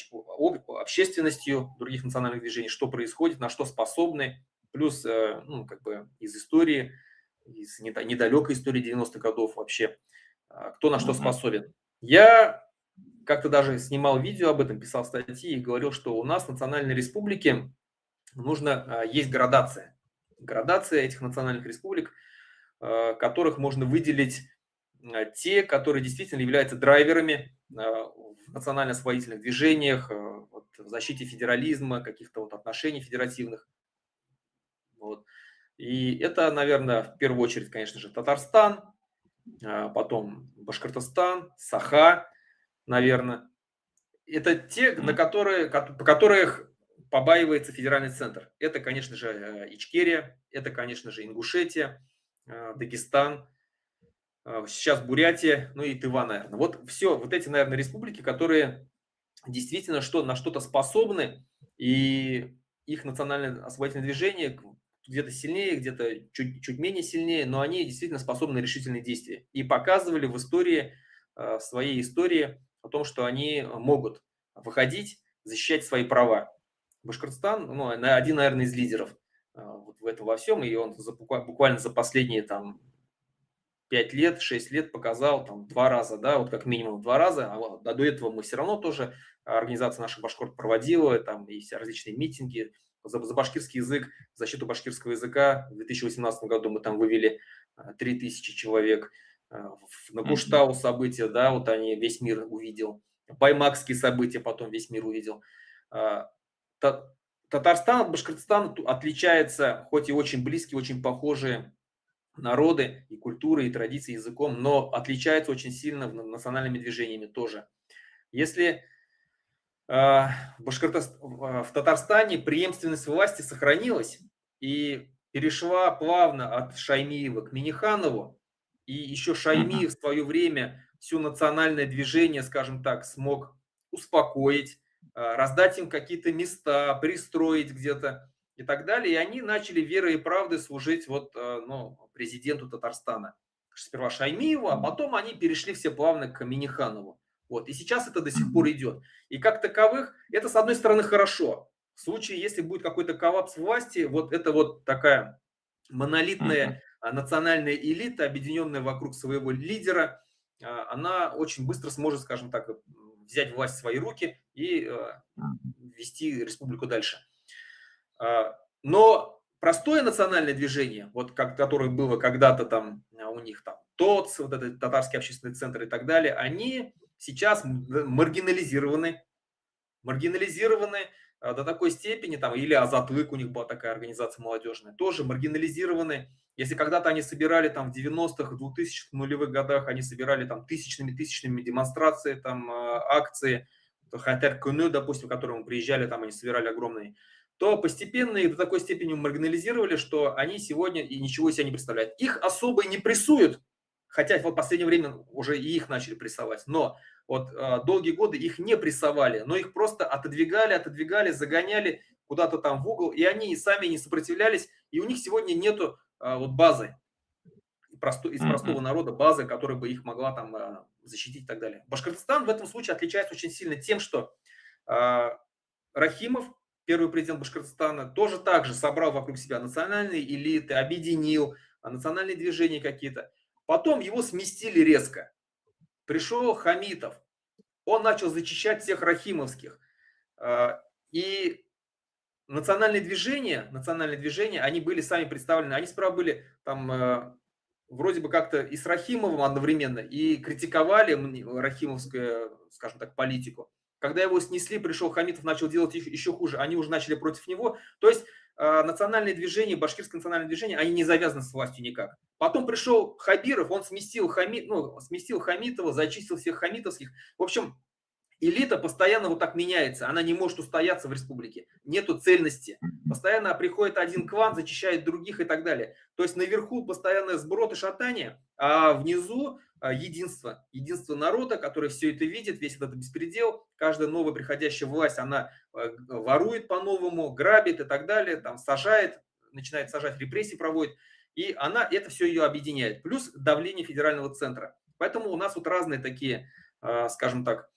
общественностью других национальных движений, что происходит, на что способны, плюс, ну, как бы из истории, из недалекой истории 90-х годов вообще, кто на что Мгм. способен. Я как-то даже снимал видео об этом, писал статьи и говорил, что у нас в национальной республике есть градация. Градация этих национальных республик, которых можно выделить те, которые действительно являются драйверами в национально-освободительных движениях, вот, в защите федерализма, каких-то вот отношений федеративных. Вот. И это, наверное, в первую очередь, конечно же, Татарстан, потом Башкортостан, Саха, наверное. Это те, Мгм. по которых побаивается федеральный центр. Это, конечно же, Ичкерия, это, конечно же, Ингушетия, Дагестан, сейчас Бурятия, ну и Тыва, наверное. Вот все, вот эти, наверное, республики, которые действительно на что-то способны, и их национальное освободительное движение где-то сильнее, где-то чуть менее сильнее, но они действительно способны на решительные действия. И показывали в истории, в своей истории о том, что они могут выходить, защищать свои права. Башкортостан, ну, один, наверное, из лидеров вот в этом во всем, и он буквально за последние там 5 лет, 6 лет показал там 2 раза, да, вот как минимум 2 раза, а до этого мы все равно тоже, организация наша Башкорт проводила, там и все различные митинги за башкирский язык, в защиту башкирского языка. В 2018 году мы там вывели 3000 человек. На Мгм. Куштау события, да, вот они, весь мир увидел. Баймакские события потом весь мир увидел. А, Та- Татарстан от Башкортостана отличается, хоть и очень близкие, очень похожие народы и культуры, и традиции, языком, но отличаются очень сильно национальными движениями тоже. Если в Татарстане преемственность власти сохранилась и перешла плавно от Шаймиева к Миниханову, и еще Мгм. Шаймиев в свое время все национальное движение, скажем так, смог успокоить, раздать им какие-то места, пристроить где-то и так далее. И они начали верой и правдой служить вот, ну, президенту Татарстана. сперва Шаймиеву, а потом они перешли все плавно к Минниханову. Вот. И сейчас это до сих пор идет. И как таковых, это с одной стороны хорошо. В случае, если будет какой-то коллапс власти, вот это вот такая монолитная национальная элита, объединенная вокруг своего лидера, она очень быстро сможет, скажем так, взять власть в свои руки и вести республику дальше. Но простое национальное движение, вот как, которое было когда-то там у них там ТОЦ, вот этот татарский общественный центр и так далее, они сейчас маргинализированы до такой степени, там, или Азатлык, у них была такая организация молодежная, тоже маргинализированы. Если когда-то они собирали там в 90-х, 2000-х, нулевых годах, они собирали там тысячными демонстрации, там, акции, Хатер Куну, допустим, к которому приезжали, там они собирали огромные, то постепенно их до такой степени маргинализировали, что они сегодня и ничего из себя не представляют. Их особо не прессуют, хотя вот в последнее время уже и их начали прессовать, но вот долгие годы их не прессовали, но их просто отодвигали, загоняли куда-то там в угол, и они и сами не сопротивлялись, и у них сегодня нету вот базы из простого народа, базы, которая бы их могла там защитить и так далее. Башкортостан в этом случае отличается очень сильно тем, что Рахимов, первый президент Башкортостана, тоже так же собрал вокруг себя национальные элиты, объединил национальные движения какие-то. Потом его сместили резко. Пришел Хамитов, он начал зачищать всех рахимовских. И национальные движения, они были сами представлены, они справа были там вроде бы как-то и с Рахимовым одновременно, и критиковали рахимовскую, скажем так, политику. Когда его снесли, пришел Хамитов, начал делать еще хуже, они уже начали против него. То есть национальные движения, башкирское национальное движение, они не завязаны с властью никак. Потом пришел Хабиров, он сместил Хамитова, зачистил всех хамитовских. В общем, элита постоянно вот так меняется, она не может устояться в республике, нету цельности. Постоянно приходит один клан, зачищает других и так далее. То есть наверху постоянное сброд и шатание, а внизу единство. Единство народа, который все это видит, весь этот беспредел. Каждая новая приходящая власть, она ворует по-новому, грабит и так далее, там сажает, начинает сажать, репрессии проводит. И она, это все ее объединяет. Плюс давление федерального центра. Поэтому у нас вот разные такие, скажем так,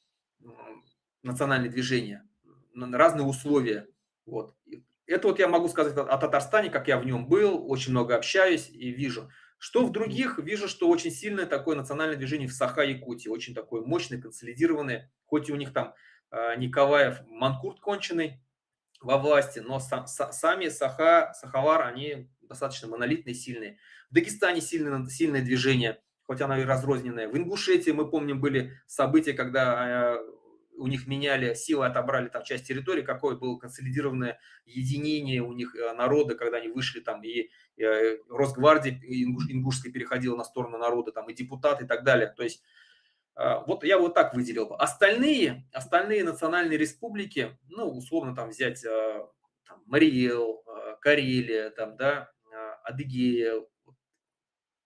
национальные движения, разные условия. Вот. Это вот я могу сказать о Татарстане, как я в нем был, очень много общаюсь и вижу. Что в других? Вижу, что очень сильное такое национальное движение в Саха-Якутии, очень такое мощное, консолидированное, хоть и у них там Николаев, Манкурт конченый во власти, но сами Сахавар, они достаточно монолитные, сильные. В Дагестане сильное движение, хоть оно и разрозненное. В Ингушетии, мы помним, были события, когда у них меняли, силы отобрали там часть территории, какое было консолидированное единение у них народа, когда они вышли там, и Росгвардия ингушская переходила на сторону народа, там, и депутаты и так далее. То есть вот я вот так выделил. Остальные национальные республики, ну, условно там взять там, Мариэл, Карелия, там, да, Адыгея,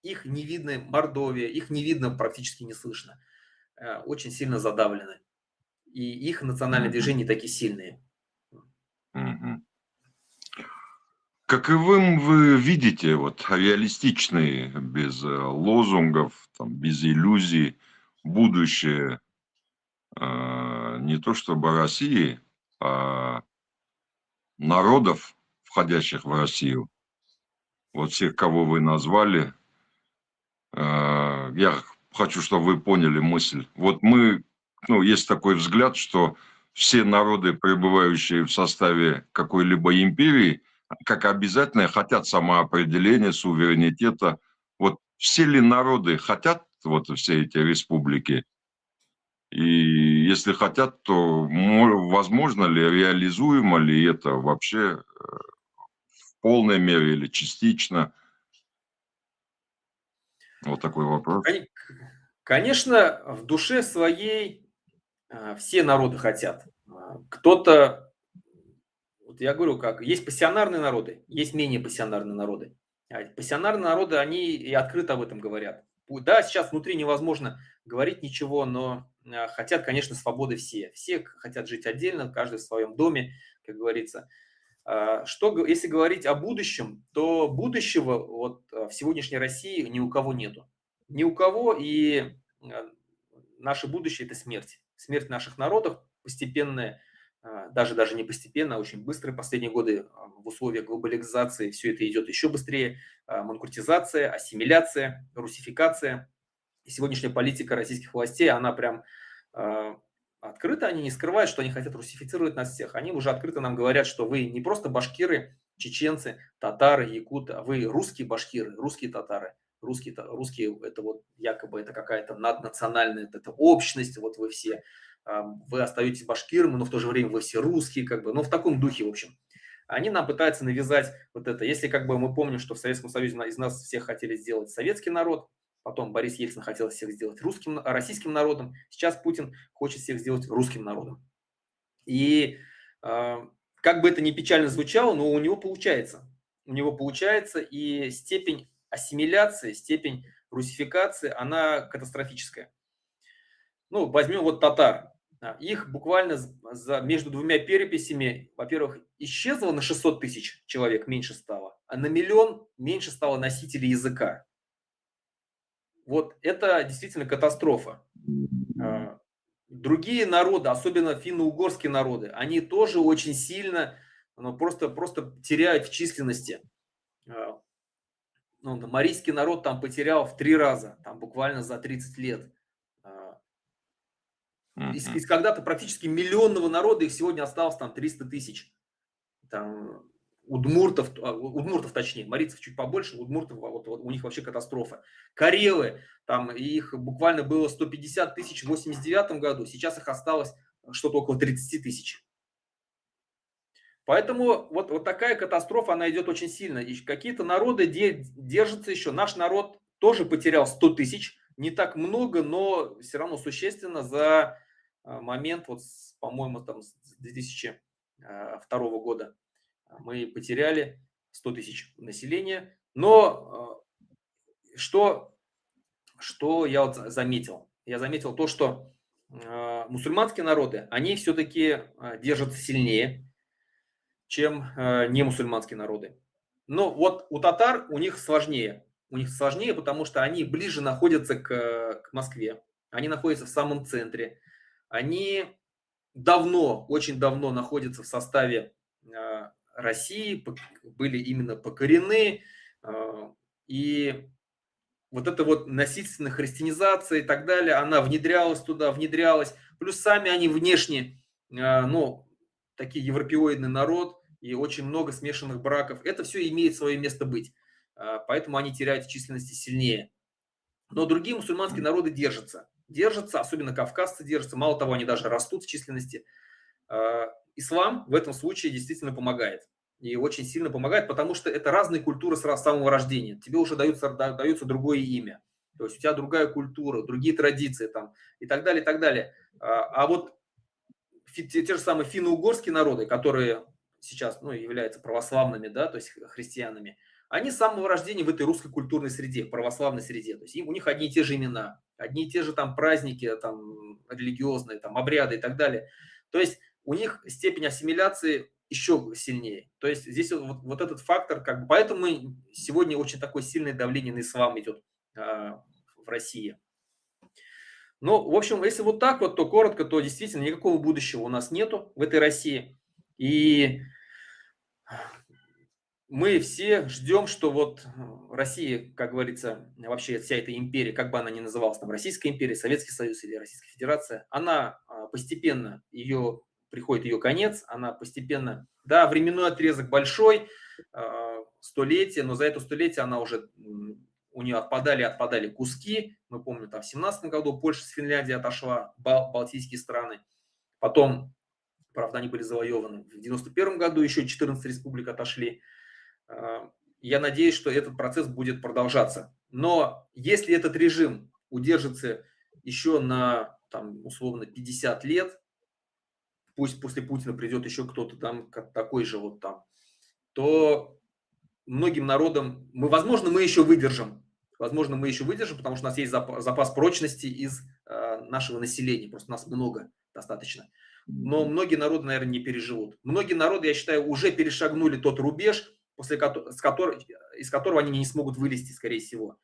их не видно, Мордовия, их не видно, практически не слышно. Очень сильно задавлены. И их национальные движения такие сильные. Каковым вы видите вот реалистичные, без лозунгов, там, без иллюзий, будущее не то чтобы России, а народов, входящих в Россию? Вот всех, кого вы назвали, я хочу, чтобы вы поняли мысль. Вот мы, ну, есть такой взгляд, что все народы, пребывающие в составе какой-либо империи, как обязательно хотят самоопределения, суверенитета. Вот все ли народы хотят вот все эти республики? И если хотят, то возможно ли, реализуемо ли это вообще в полной мере или частично? Вот такой вопрос. Конечно, в душе своей все народы хотят. Кто-то, вот я говорю, как есть пассионарные народы, есть менее пассионарные народы. Пассионарные народы, они и открыто об этом говорят. Да, сейчас внутри невозможно говорить ничего, но хотят, конечно, свободы все. Все хотят жить отдельно, каждый в своем доме, как говорится. Если говорить о будущем, то будущего вот в сегодняшней России ни у кого нету. Ни у кого, и наше будущее – это смерть. Смерть наших народов постепенная, даже не постепенно, а очень быстро. Последние годы в условиях глобализации все это идет еще быстрее. Манкуртизация, ассимиляция, русификация. И сегодняшняя политика российских властей, она прям открыто, они не скрывают, что они хотят русифицировать нас всех. Они уже открыто нам говорят, что вы не просто башкиры, чеченцы, татары, якуты, а вы русские башкиры, русские татары. Русские это вот якобы это какая-то наднациональная это общность, вот вы все, вы остаетесь башкирами, но в то же время вы все русские, как бы, ну в таком духе, в общем. Они нам пытаются навязать вот это. Если как бы мы помним, что в Советском Союзе из нас всех хотели сделать советский народ, потом Борис Ельцин хотел всех сделать российским народом, сейчас Путин хочет всех сделать русским народом. И как бы это ни печально звучало, но у него получается. У него получается, и степень ассимиляции, степень русификации, она катастрофическая. Ну, возьмем вот татар. Их буквально между двумя переписями, во-первых, исчезло на 600 тысяч человек, меньше стало, а на миллион меньше стало носителей языка. Вот это действительно катастрофа. Другие народы, особенно финно-угорские народы, они тоже очень сильно, просто теряют в численности. Ну, марийский народ там потерял в 3 раза, там буквально за 30 лет. Из когда-то практически миллионного народа их сегодня осталось там 300 тысяч. Там удмуртов точнее, марийцев чуть побольше, удмуртов вот у них вообще катастрофа. Карелы, там их буквально было 150 тысяч в 89 году, сейчас их осталось что-то около 30 тысяч. Поэтому вот такая катастрофа, она идет очень сильно. И какие-то народы держатся еще. Наш народ тоже потерял 100 тысяч, не так много, но все равно существенно за момент, вот, по-моему, там с 2002 года мы потеряли 100 тысяч населения. Но что я вот заметил? Я заметил то, что мусульманские народы, они все-таки держатся сильнее, чем не мусульманские народы. Но вот у татар у них сложнее. У них сложнее, потому что они ближе находятся к Москве. Они находятся в самом центре. Они очень давно находятся в составе России, были именно покорены. И вот эта вот насильственная христианизация и так далее, она внедрялась туда, внедрялась. Плюс сами они внешне, ну, такие европеоидный народ, и очень много смешанных браков. Это все имеет свое место быть. Поэтому они теряют в численности сильнее. Но другие мусульманские народы держатся. Держатся, особенно кавказцы держатся. Мало того, они даже растут в численности. Ислам в этом случае действительно помогает. И очень сильно помогает, потому что это разные культуры с самого рождения. Тебе уже дается другое имя. То есть у тебя другая культура, другие традиции там, и так далее, и так далее. А вот те же самые финно-угорские народы, которые сейчас являются православными, да, то есть христианами, они с самого рождения в этой русской культурной среде, православной среде. То есть у них одни и те же имена, одни и те же там праздники там, религиозные, там, обряды и так далее. То есть у них степень ассимиляции еще сильнее. То есть здесь вот этот фактор, как бы, поэтому сегодня очень такое сильное давление на ислам идет в России. Ну, в общем, если вот так вот, то коротко, то действительно никакого будущего у нас нету в этой России. И мы все ждем, что вот Россия, как говорится, вообще вся эта империя, как бы она ни называлась, там Российская империя, Советский Союз или Российская Федерация, она постепенно, приходит ее конец, она постепенно, да, временной отрезок большой, столетие, но за это столетие она уже, у нее отпадали куски. Мы помним, там в 17 году Польша с Финляндией отошла, балтийские страны. Потом, правда, они были завоеваны. В 91 году еще 14 республик отошли. Я надеюсь, что этот процесс будет продолжаться. Но если этот режим удержится еще на, там, условно, 50 лет, пусть после Путина придет еще кто-то там, такой же вот там, то многим народам, возможно, мы еще выдержим. Возможно, мы еще выдержим, потому что у нас есть запас прочности из нашего населения. Просто нас много достаточно. Но многие народы, наверное, не переживут. Многие народы, я считаю, уже перешагнули тот рубеж, из которого они не смогут вылезти, скорее всего.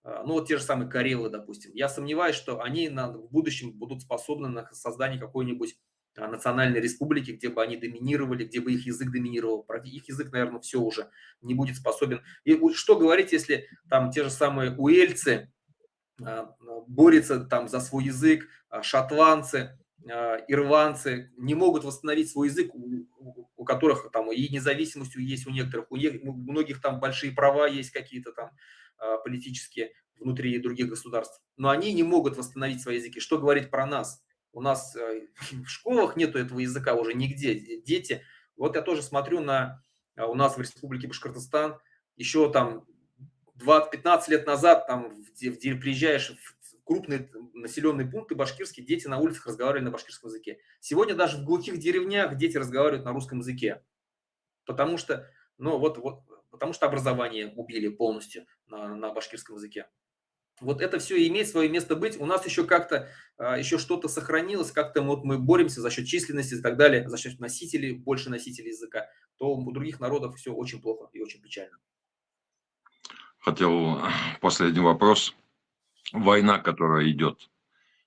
ну вот те же самые карелы, допустим. Я сомневаюсь, что они в будущем будут способны на создание какой-нибудь национальной республики, где бы они доминировали, где бы их язык доминировал. Их язык, наверное, все уже не будет способен. И что говорить, если там те же самые уэльцы борются там за свой язык, шотландцы, ирландцы не могут восстановить свой язык, у которых там и независимость есть у некоторых, у многих там большие права есть какие-то там политические внутри других государств, но они не могут восстановить свои языки. Что говорить про нас? У нас в школах нету этого языка уже нигде. Дети, вот я тоже смотрю у нас в Республике Башкортостан, еще там 20-15 лет назад, там, где приезжаешь в крупные населенные пункты башкирские, дети на улицах разговаривали на башкирском языке. Сегодня даже в глухих деревнях дети разговаривают на русском языке, потому что, ну, потому что образование убили полностью на башкирском языке. Вот это все имеет свое место быть. У нас еще как-то, еще что-то сохранилось, как-то вот мы боремся за счет численности и так далее, за счет носителей, больше носителей языка. То у других народов все очень плохо и очень печально. Хотел последний вопрос. Война, которая идет,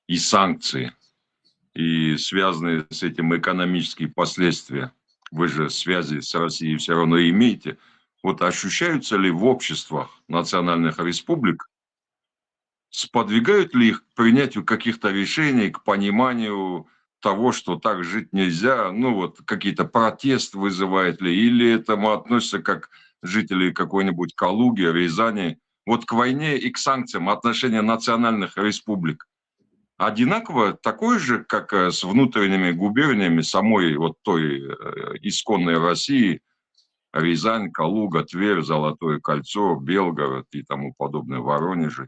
и санкции, и связанные с этим экономические последствия, вы же связи с Россией все равно имеете. Вот ощущаются ли в обществах национальных республик, сподвигают ли их к принятию каких-то решений, к пониманию того, что так жить нельзя, ну вот какие-то протесты вызывает ли, или этому относятся как жители какой-нибудь Калуги, Рязани, вот к войне и к санкциям отношение национальных республик одинаково такое же, как с внутренними губерниями самой вот той исконной России, Рязань, Калуга, Тверь, Золотое кольцо, Белгород и тому подобное, Воронеж.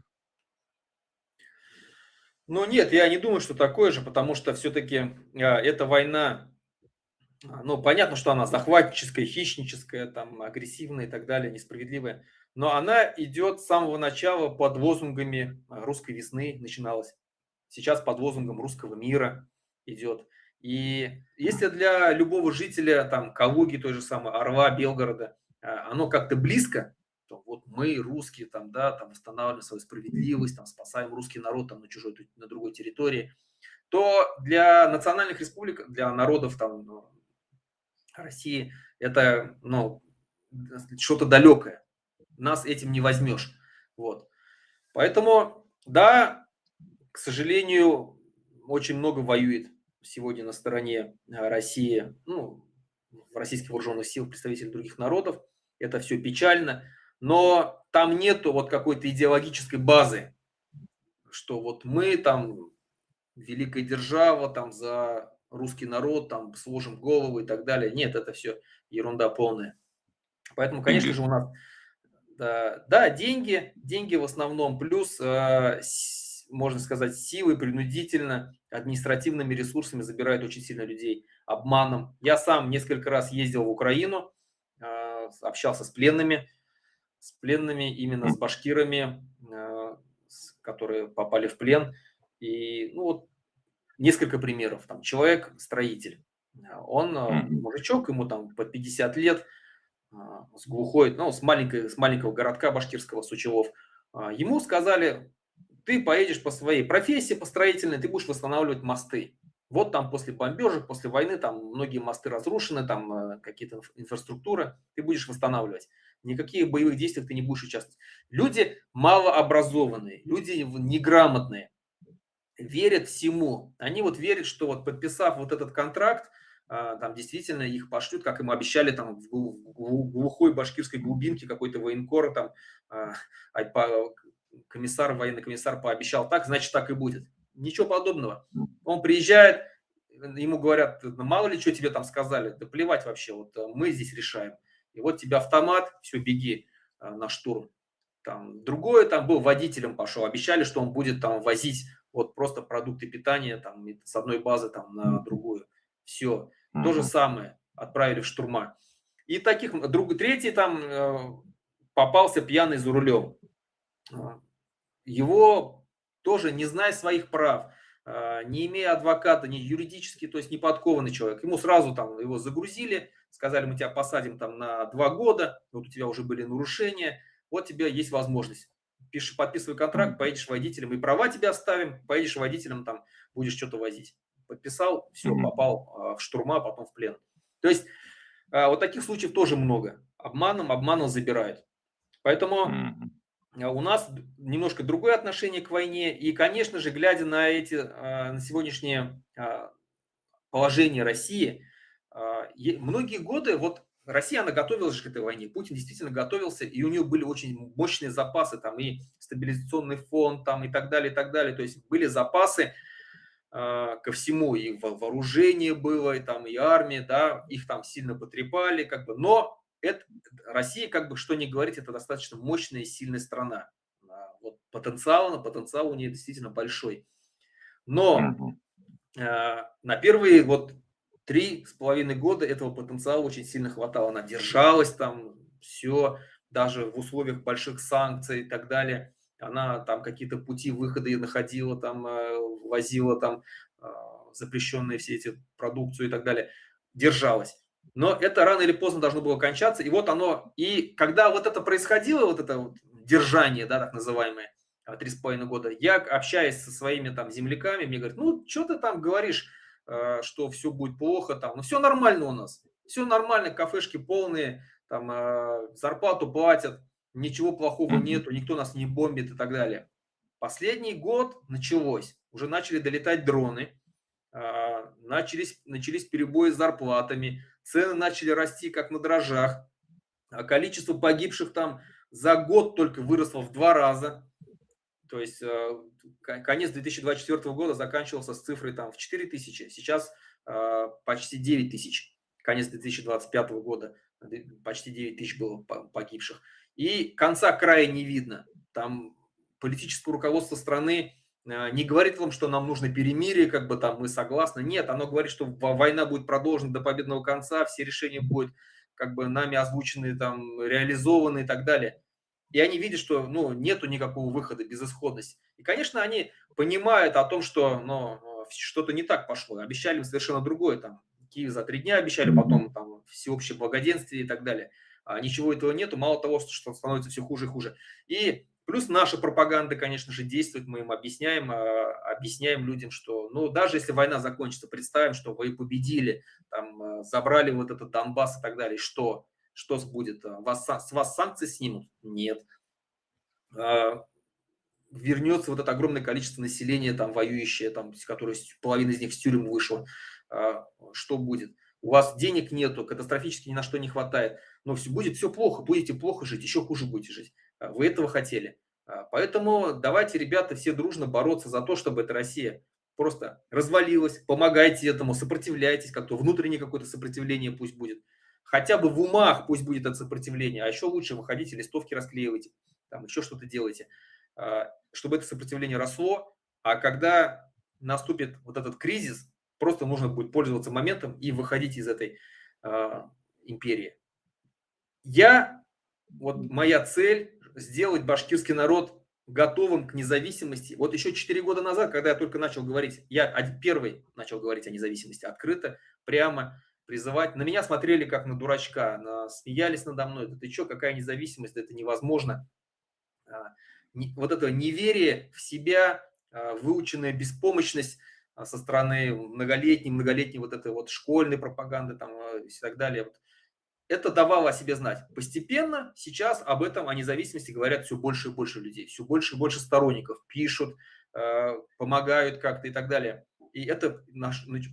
Ну нет, я не думаю, что такое же, потому что все-таки эта война, ну понятно, что она захватническая, хищническая, там, агрессивная и так далее, несправедливая, но она идет с самого начала под лозунгами русской весны начиналась. Сейчас под лозунгом русского мира идет. И если для любого жителя там Калуги, той же самой, Орла, Белгорода, оно как-то близко, то вот мы, русские, там, да, там восстанавливаем свою справедливость, там, спасаем русский народ там, на другой территории, то для национальных республик, для народов там, ну, России это, ну, что-то далекое. Нас этим не возьмешь. Вот. Поэтому, да, к сожалению, очень много воюет сегодня на стороне России, ну, в российских вооруженных сил представителей других народов. Это все печально. Но там нету вот какой-то идеологической базы, что вот мы там великая держава, там за русский народ, там сложим голову и так далее. Нет, это все ерунда полная. Поэтому, конечно же, у нас да, деньги в основном, плюс, можно сказать, силой, принудительно, административными ресурсами забирают очень сильно людей, обманом. Я сам несколько раз ездил в Украину, общался с пленными именно с башкирами, которые попали в плен. И, ну, вот несколько примеров. Там человек-строитель, он мужичок, ему там под 50 лет, с глухой, ну, с маленького городка башкирского, Сучевов. Ему сказали, ты поедешь по своей профессии, по строительной, ты будешь восстанавливать мосты. Вот там после бомбежек, после войны, там многие мосты разрушены, там какие-то инфраструктуры, ты будешь восстанавливать. Никаких боевых действий ты не будешь участвовать. Люди малообразованные, люди неграмотные, верят всему. Они вот верят, что вот подписав вот этот контракт, там действительно их пошлют, как им обещали там в глухой башкирской глубинке какой-то военкор, там военный комиссар пообещал так, значит так и будет. Ничего подобного. Он приезжает, ему говорят, мало ли что тебе там сказали, да плевать вообще, вот мы здесь решаем. И вот тебе автомат, все, беги на штурм. Там другой там был водителем пошел, обещали, что он будет там возить вот просто продукты питания там с одной базы там на другую. Все. То же самое. Отправили в штурма. И таких, третий там попался пьяный за рулем. Его тоже, не зная своих прав, не имея адвоката, не юридически, то есть не подкованный человек, ему сразу там его загрузили, сказали, мы тебя посадим там на 2 года, вот у тебя уже были нарушения, вот тебе есть возможность подписывай контракт, поедешь водителем, и права тебе оставим, поедешь водителем, там будешь что-то возить. Подписал, все, попал в штурма, потом в плен. То есть вот таких случаев тоже много. Обманом забирают. Поэтому у нас немножко другое отношение к войне. И, конечно же, глядя на на сегодняшнее положение России, многие годы, вот Россия, она готовилась же к этой войне. Путин действительно готовился, и у него были очень мощные запасы, там и стабилизационный фонд, там и так далее, и так далее. То есть были запасы ко всему, и вооружение было, и там и армия, да, их там сильно потрепали, как бы, но Россия, как бы, что ни говорить, это достаточно мощная и сильная страна. Вот потенциал у нее действительно большой. Но на первые вот 3,5 года этого потенциала очень сильно хватало. Она держалась там, все, даже в условиях больших санкций и так далее. Она там какие-то пути выхода и находила, там возила там запрещенные все эти продукцию и так далее. Держалась. Но это рано или поздно должно было кончаться. И вот оно, и когда вот это происходило, вот это вот держание, да, так называемое, 3,5 года, я, общаясь со своими там земляками, мне говорят, ну, что ты там говоришь, что все будет плохо, там, ну, все нормально у нас, все нормально, кафешки полные, там, зарплату платят, ничего плохого нету, никто нас не бомбит и так далее. Последний год началось, уже начали долетать дроны, начались перебои с зарплатами, цены начали расти как на дрожжах, количество погибших там за год только выросло в 2 раза. То есть конец 2024 года заканчивался с цифрой там в 4 тысячи, сейчас почти 9 тысяч. Конец 2025 года почти 9 тысяч было погибших. И конца края не видно. Там политическое руководство страны не говорит о том, что нам нужно перемирие, как бы там мы согласны. Нет, оно говорит, что война будет продолжена до победного конца, все решения будут как бы нами озвучены, там, реализованы и так далее. И они видят, что ну, нету никакого выхода, безысходности. И, конечно, они понимают о том, что ну, что-то не так пошло. Обещали им совершенно другое. Там, Киев за 3 дня обещали, потом там, всеобщее благоденствие и так далее. А ничего этого нету. Мало того, что становится все хуже и хуже. И плюс наша пропаганда, конечно же, действует. Мы им объясняем людям, что ну, даже если война закончится, представим, что вы победили, там, забрали вот этот Донбасс и так далее. Что будет? С вас санкции снимут? Нет. Вернется вот это огромное количество населения, там, воюющее, там, которое половина из них с тюрем вышло. Что будет? У вас денег нету, катастрофически ни на что не хватает. Но будет все плохо, будете плохо жить, еще хуже будете жить. Вы этого хотели. Поэтому давайте, ребята, все дружно бороться за то, чтобы эта Россия просто развалилась. Помогайте этому, сопротивляйтесь, как-то внутреннее какое-то сопротивление пусть будет. Хотя бы в умах пусть будет это сопротивление, а еще лучше выходите, листовки расклеивайте, там еще что-то делайте, чтобы это сопротивление росло, а когда наступит вот этот кризис, просто нужно будет пользоваться моментом и выходить из этой империи. Моя цель сделать башкирский народ готовым к независимости. Вот еще 4 года назад, когда я только начал говорить, я первый начал говорить о независимости открыто, прямо, призывать. На меня смотрели как на дурачка, смеялись надо мной. Да ты что, какая независимость, да это невозможно. Вот это неверие в себя, выученная беспомощность со стороны многолетней вот этой вот школьной пропаганды там, и так далее. Это давало о себе знать. Постепенно сейчас об этом, о независимости говорят все больше и больше людей, все больше и больше сторонников, пишут, помогают как-то и так далее. И это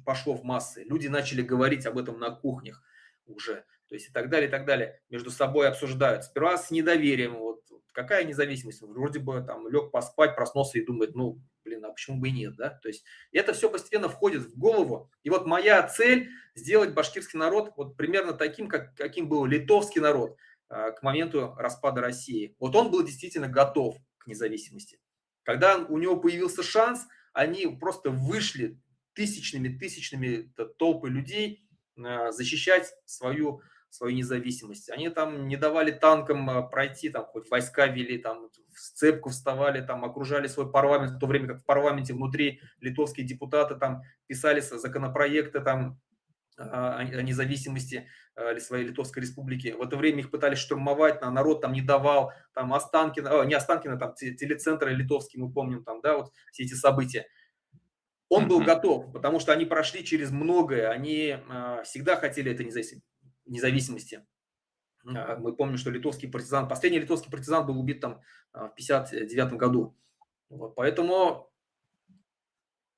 пошло в массы. Люди начали говорить об этом на кухнях уже. То есть и так далее, и так далее. Между собой обсуждают. Сперва с недоверием. Вот какая независимость? Вроде бы там лег поспать, проснулся и думает, ну, блин, а почему бы и нет, да? То есть это все постепенно входит в голову. И вот моя цель сделать башкирский народ вот примерно таким, каким был литовский народ к моменту распада России. Вот он был действительно готов к независимости. Когда у него появился шанс, они просто вышли тысячными толпы людей защищать свою независимость. Они там не давали танкам пройти, там хоть войска вели, там в сцепку вставали, там окружали свой парламент, в то время как в парламенте внутри литовские депутаты там писали законопроекты, там о независимости своей Литовской Республики. В это время их пытались штурмовать, народ там не давал, там Останкино, не Останкино, там телецентр литовский, мы помним, там, да, вот все эти события. Он был готов, потому что они прошли через многое, они всегда хотели этой независимости. Мы помним, что литовский партизан, последний литовский партизан был убит там в 1959 году. Вот, поэтому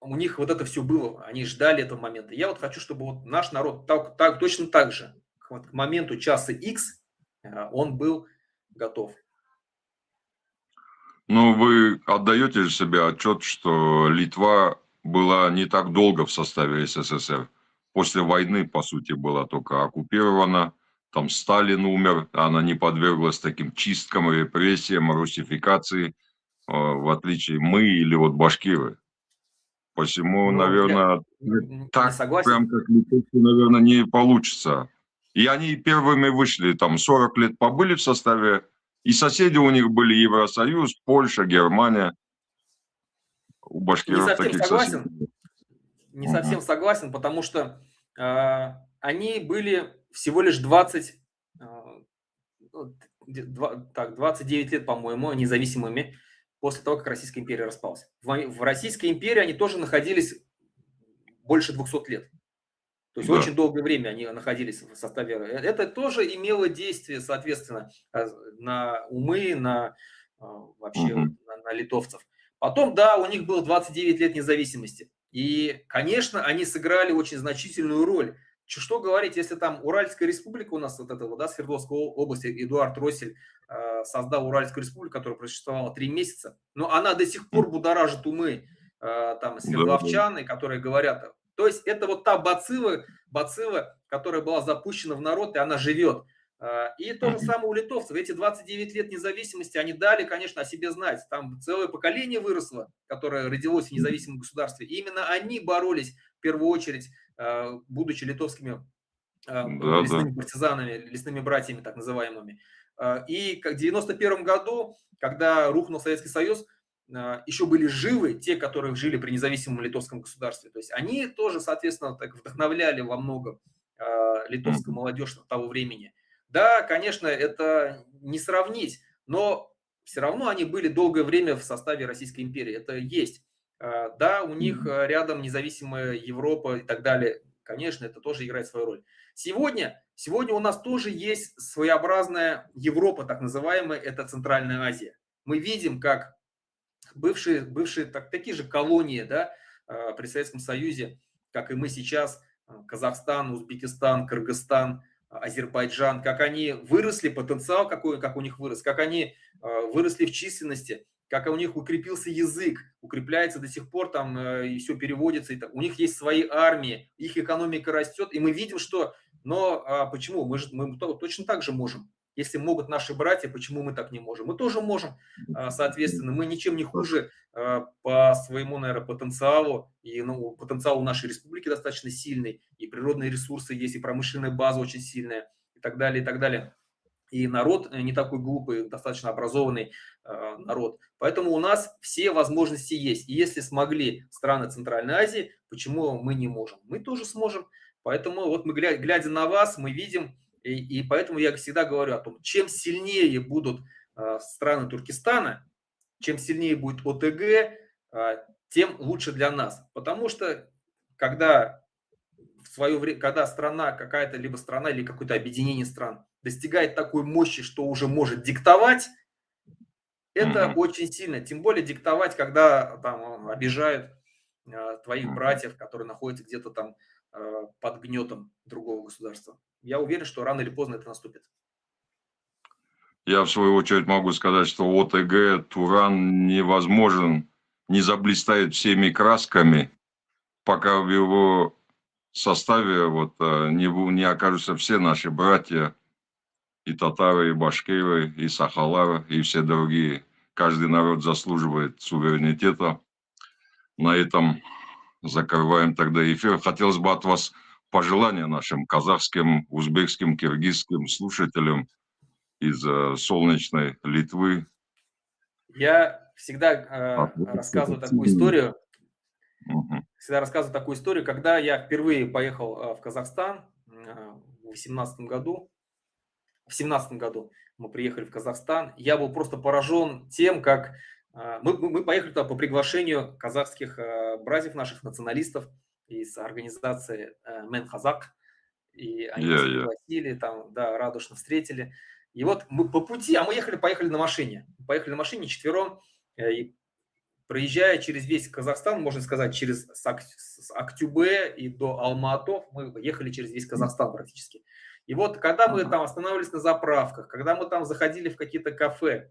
у них вот это все было, они ждали этого момента. Я вот хочу, чтобы вот наш народ точно так же к моменту часа X он был готов. Ну, вы отдаете себе отчет, что Литва была не так долго в составе СССР. После войны, по сути, была только оккупирована. Там Сталин умер, она не подверглась таким чисткам, репрессиям, русификации, в отличие мы или вот башкиры. Посему, Но наверное, не так согласен. прям как литовцы, наверное, не получится. И они первыми вышли, там 40 лет побыли в составе, и соседи у них были Евросоюз, Польша, Германия. У Не башкиров совсем таких соседей согласен. нет. Не совсем согласен, потому что они были всего лишь 29 лет, по-моему, независимыми после того, как Российская империя распалась. В Российской империи они тоже находились больше 200 лет. То есть Да. очень долгое время они находились в составе. Это тоже имело действие, соответственно, на умы, вообще на литовцев. Потом, да, у них было 29 лет независимости. И, конечно, они сыграли очень значительную роль. Что говорить, если там Уральская республика у нас, вот эта вот, да, Свердловская область, Эдуард Россель создал Уральскую республику, которая просуществовала 3 месяца, но она до сих пор будоражит умы там свердловчан, которые говорят. То есть это вот та бацилла, которая была запущена в народ, и она живет. И то же самое у литовцев. Эти 29 лет независимости, они дали, конечно, о себе знать. Там целое поколение выросло, которое родилось в независимом государстве. И именно они боролись, в первую очередь, будучи литовскими лесными партизанами, лесными братьями, так называемыми. И в 1991 году, когда рухнул Советский Союз, еще были живы те, которые жили при независимом литовском государстве. То есть они тоже, соответственно, так вдохновляли во многом литовскую молодежь того времени. Да, конечно, это не сравнить, но все равно они были долгое время в составе Российской империи. Это есть. Да, у них рядом независимая Европа и так далее. Конечно, это тоже играет свою роль. Сегодня у нас тоже есть своеобразная Европа, так называемая, это Центральная Азия. Мы видим, как бывшие такие же колонии, да, при Советском Союзе, как и мы сейчас, Казахстан, Узбекистан, Кыргызстан, Азербайджан, как они выросли, потенциал какой, как у них вырос, как они выросли в численности, как у них укрепился язык, укрепляется до сих пор там и все переводится, и у них есть свои армии, их экономика растет, и мы видим, что, но почему? Мы точно так же можем. Если могут наши братья, почему мы так не можем? Мы тоже можем, соответственно, мы ничем не хуже по своему, наверное, потенциалу. И потенциал у нашей республики достаточно сильный, и природные ресурсы есть, и промышленная база очень сильная, и так далее, и так далее. И народ не такой глупый, достаточно образованный народ. Поэтому у нас все возможности есть. И если смогли страны Центральной Азии, почему мы не можем? Мы тоже сможем. Поэтому вот мы, глядя на вас, мы видим, и поэтому я всегда говорю о том, чем сильнее будут страны Туркестана, чем сильнее будет ОТГ, тем лучше для нас. Потому что когда в свое время, когда страна, какая-то либо страна или какое-то объединение стран достигает такой мощи, что уже может диктовать, это очень сильно. Тем более диктовать, когда там обижают твоих братьев, которые находятся где-то там под гнетом другого государства. Я уверен, что рано или поздно это наступит. Я, в свою очередь, могу сказать, что ОТГ Туран невозможен, не заблистает всеми красками, пока в его составе не окажутся все наши братья, и татары, и башкиры, и сахалары, и все другие. Каждый народ заслуживает суверенитета. На этом закрываем тогда эфир. Хотелось бы от вас пожелания нашим казахским, узбекским, киргизским слушателям из солнечной Литвы. Я всегда рассказываю такую историю. Мгм. Всегда рассказываю такую историю, когда я впервые поехал в Казахстан в 18 году, в 17 году мы приехали в Казахстан, я был просто поражен тем, как мы поехали туда по приглашению казахских братьев наших, националистов из организации Мен Казак, и они нас Я. пригласили, там, да, радушно встретили. И вот мы по пути, поехали на машине. Поехали на машине четвером, и проезжая через весь Казахстан, можно сказать, через с Актюбе и до Алматы, мы ехали через весь Казахстан практически. И вот когда мы Ага. там останавливались на заправках, когда мы там заходили в какие-то кафе,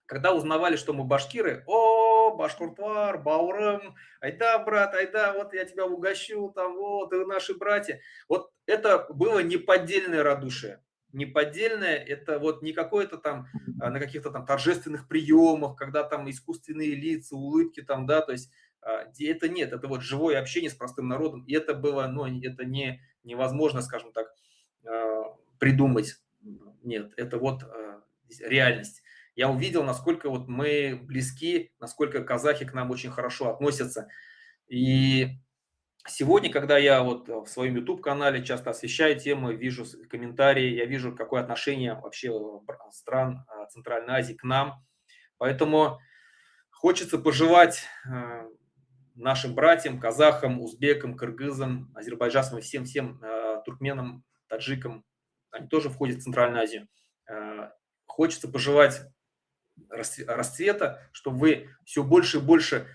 когда узнавали, что мы башкиры, о, башкуртвар, баурым, айда, брат, айда, вот я тебя угощу, там, вот, и наши братья. Вот это было неподдельное радушие. Неподдельное, это вот не какое-то там на каких-то там торжественных приемах, когда там искусственные лица, улыбки там, да, то есть это нет, это вот живое общение с простым народом, и это было, ну, это невозможно, скажем так, придумать. Нет, это вот реальность. Я увидел, насколько вот мы близки, насколько казахи к нам очень хорошо относятся. И сегодня, когда я вот в своем YouTube-канале часто освещаю темы, вижу комментарии, я вижу, какое отношение вообще стран Центральной Азии к нам. Поэтому хочется пожелать нашим братьям, казахам, узбекам, кыргызам, азербайджанцам и всем туркменам, таджикам, они тоже входят в Центральную Азию. Хочется пожелать расцвета, чтобы вы все больше и больше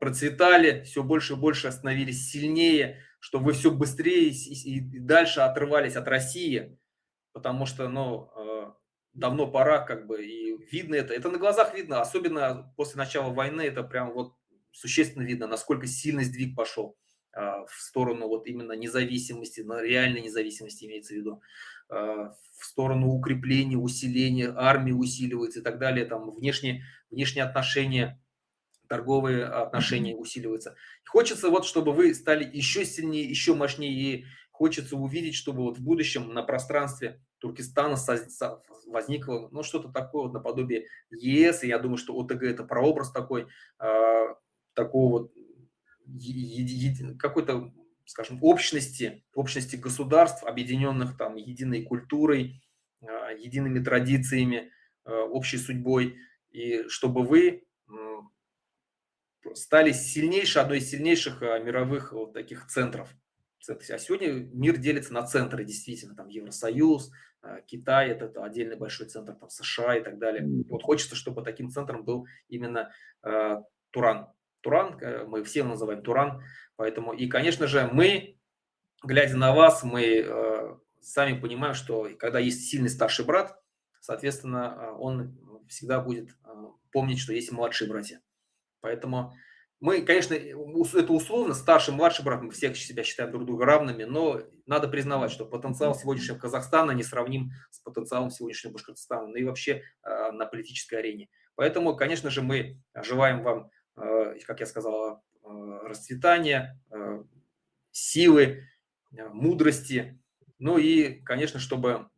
процветали, все больше и больше становились сильнее, чтобы вы все быстрее и дальше отрывались от России, потому что, ну, давно пора, как бы, и видно это на глазах видно, особенно после начала войны, это прям вот существенно видно, насколько сильный сдвиг пошел в сторону вот именно независимости, на реальной независимости имеется в виду, в сторону укрепления, усиления, армии усиливается и так далее, там внешние отношения, торговые отношения усиливаются. Хочется вот, чтобы вы стали еще сильнее, еще мощнее, и хочется увидеть, чтобы вот в будущем на пространстве Туркестана возникло, ну, что-то такое вот наподобие ЕС, и я думаю, что ОТГ это прообраз такой, такого вот какой-то, скажем, общности государств, объединенных там единой культурой, едиными традициями, общей судьбой, и чтобы вы стали одной из сильнейших мировых вот таких центров. А сегодня мир делится на центры, действительно, там Евросоюз, Китай, это отдельный большой центр, там США и так далее. И вот хочется, чтобы таким центром был именно Туран. Туран, мы все его называем Туран, поэтому, и, конечно же, мы, глядя на вас, мы сами понимаем, что когда есть сильный старший брат, соответственно, он всегда будет помнить, что есть и младшие братья. Поэтому мы, конечно, это условно, старший, младший брат, мы всех себя считаем друг друга равными, но надо признавать, что потенциал сегодняшнего Казахстана не сравним с потенциалом сегодняшнего Башкортостана, ну и вообще на политической арене. Поэтому, конечно же, мы желаем вам, как я сказал, расцветания, силы, мудрости, ну и, конечно, чтобы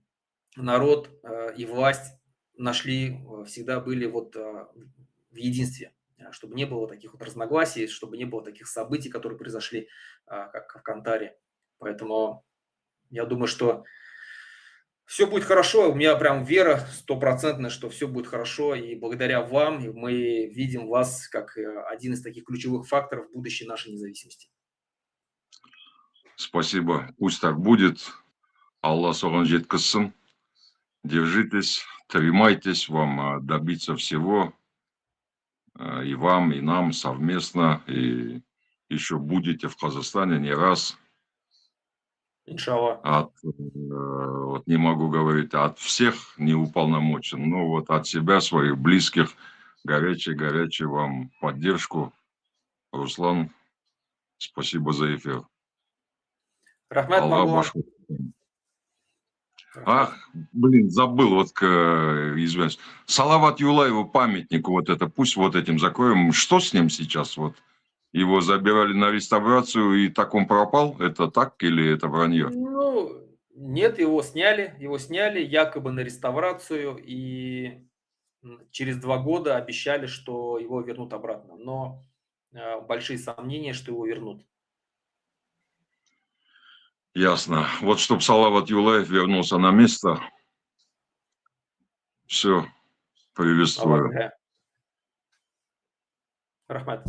народ и власть всегда были вот в единстве, чтобы не было таких вот разногласий, чтобы не было таких событий, которые произошли, как в Кантаре. Поэтому я думаю, что все будет хорошо. У меня прям вера стопроцентная, что все будет хорошо. И благодаря вам мы видим вас как один из таких ключевых факторов будущей нашей независимости. Спасибо. Пусть так будет. Аллах соған жеткізсін. Держитесь, тримайтесь, вам добиться всего. И вам, и нам совместно. И еще будете в Казахстане не раз. Иншаллах. Вот не могу говорить от всех не уполномочен, но вот от себя, своих близких, горячей вам поддержку. Руслан, спасибо за эфир. Рахмат, Алла Маргулан. блин, забыл, вот, извиняюсь. Салават Юлаеву памятнику вот это, пусть вот этим закроем. Что с ним сейчас? Вот его забирали на реставрацию, и так он пропал? Это так или это вранье? Ну, нет, его сняли якобы на реставрацию, и через 2 года обещали, что его вернут обратно. Но большие сомнения, что его вернут. Ясно. Вот чтобы Салават Юлаев вернулся на место. Все, приветствую. Рахмат.